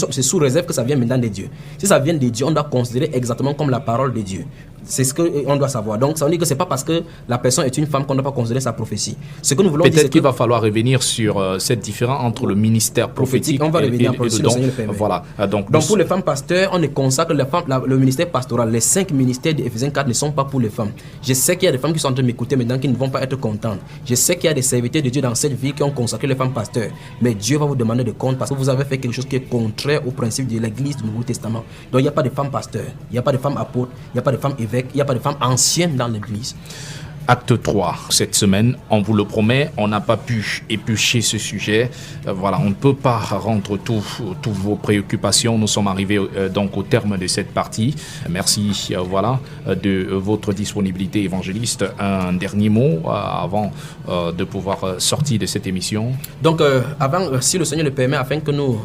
C'est sous réserve que ça vient maintenant des dieux. Si ça vient des dieux, on doit considérer exactement comme la parole de Dieu. C'est ce qu'on doit savoir. Donc, ça veut dire que ce n'est pas parce que la personne est une femme qu'on ne doit pas considérer sa prophétie. Ce que nous voulons dire, peut-être qu'il va falloir revenir sur cette différence entre le ministère prophétique on va revenir et le don. Voilà. Donc pour les femmes pasteurs, on ne consacre le ministère pastoral. Les 5 ministères d'Éphésiens 4 ne sont pas pour les femmes. Je sais qu'il y a des femmes qui sont en train de m'écouter maintenant qui ne vont pas être contentes. Je sais qu'il y a des serviteurs de Dieu dans cette vie qui ont consacré les femmes pasteurs. Mais Dieu va vous demander de compte parce que vous avez fait quelque chose qui est contraire au principe de l'Église du Nouveau Testament. Donc, il n'y a pas de femmes pasteurs, il n'y a pas de femmes apôtres, il n'y a pas de femmes évêques, il n'y a pas de femmes anciennes dans l'Église. Acte 3, cette semaine, on vous le promet, on n'a pas pu éplucher ce sujet. Voilà, on ne peut pas rendre toutes vos préoccupations. Nous sommes arrivés donc au terme de cette partie. Merci de votre disponibilité, évangéliste. Un dernier mot avant de pouvoir sortir de cette émission. Donc, avant, si le Seigneur le permet, afin que nous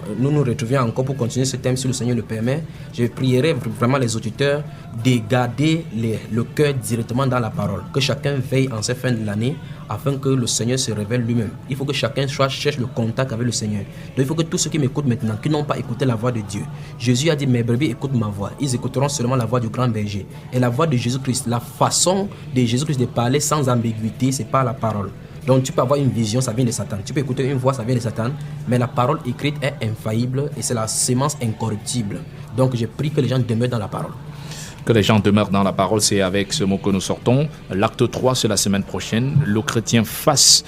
retrouvions encore pour continuer ce thème, si le Seigneur le permet, je prierai vraiment les auditeurs de garder le cœur directement dans la parole. Que chacun veille en cette fin de l'année afin que le Seigneur se révèle lui-même. Il faut que chacun cherche le contact avec le Seigneur. Donc il faut que tous ceux qui m'écoutent maintenant, qui n'ont pas écouté la voix de Dieu, Jésus a dit, mes brebis écoutent ma voix. Ils écouteront seulement la voix du grand berger. Et la voix de Jésus-Christ, la façon de Jésus-Christ de parler sans ambiguïté, c'est par la parole. Donc tu peux avoir une vision, ça vient de Satan. Tu peux écouter une voix, ça vient de Satan. Mais la parole écrite est infaillible et c'est la sémence incorruptible. Donc je prie que les gens demeurent dans la parole. Que les gens demeurent dans la parole, c'est avec ce mot que nous sortons. L'acte 3, c'est la semaine prochaine. Le chrétien face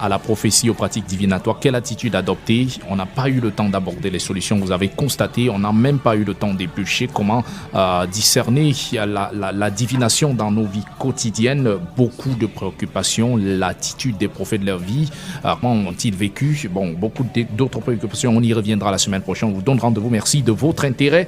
à la prophétie, aux pratiques divinatoires, quelle attitude adopter? On n'a pas eu le temps d'aborder les solutions, vous avez constaté, on n'a même pas eu le temps d'éplucher comment discerner la divination dans nos vies quotidiennes. Beaucoup de préoccupations, l'attitude des prophètes de leur vie, comment ont-ils vécu? Bon, beaucoup d'autres préoccupations, on y reviendra la semaine prochaine, on vous donne rendez-vous. Merci de votre intérêt,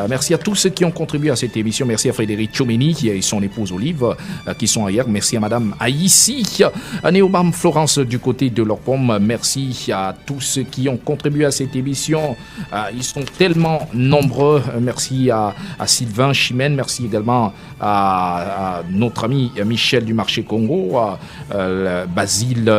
merci à tous ceux qui ont contribué à cette émission, merci à Frédéric Tchomeni et son épouse Olive qui sont ailleurs, merci à Madame Aïssi, à Néobam Florence du côté de leur pomme. Merci à tous ceux qui ont contribué à cette émission. Ils sont tellement nombreux. Merci à Sylvain Chimène. Merci également à notre ami Michel du Marché Congo, Basile,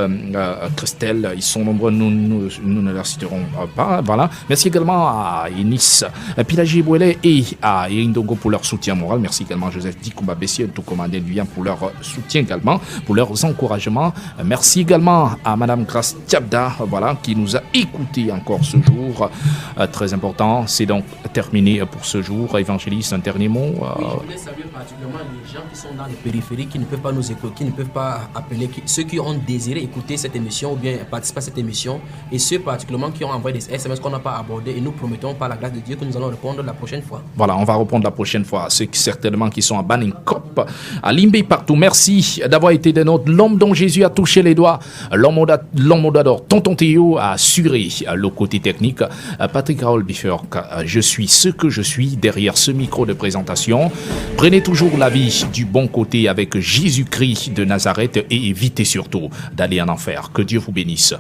Christelle. Ils sont nombreux. Nous ne les citerons pas. Voilà. Merci également à Enis Pilagier Bouelé et à Irindongo pour leur soutien moral. Merci également à Joseph Dikoumba Bessier et tout commandé Luyam pour leur soutien également, pour leurs encouragements. Merci également également à Madame Grace Diabda, voilà, qui nous a écouté encore ce jour. Très important. C'est donc terminé pour ce jour. Évangéliste, un dernier mot. Oui, je voulais saluer particulièrement les gens qui sont dans les périphéries, qui ne peuvent pas nous écouter, qui ne peuvent pas appeler, ceux qui ont désiré écouter cette émission ou bien participer à cette émission, et ceux particulièrement qui ont envoyé des SMS qu'on n'a pas abordés, et nous promettons par la grâce de Dieu que nous allons répondre la prochaine fois. Voilà, on va répondre la prochaine fois. Ceux qui certainement qui sont à Baninkop, à Limbe, partout. Merci d'avoir été des nôtres. L'homme dont Jésus a touché les doigts, l'homme d'or, Tonton Théo a assuré le côté technique. Patrick Raoul Bifurc, je suis ce que je suis derrière ce micro de présentation. Prenez toujours la vie du bon côté avec Jésus-Christ de Nazareth et évitez surtout d'aller en enfer. Que Dieu vous bénisse.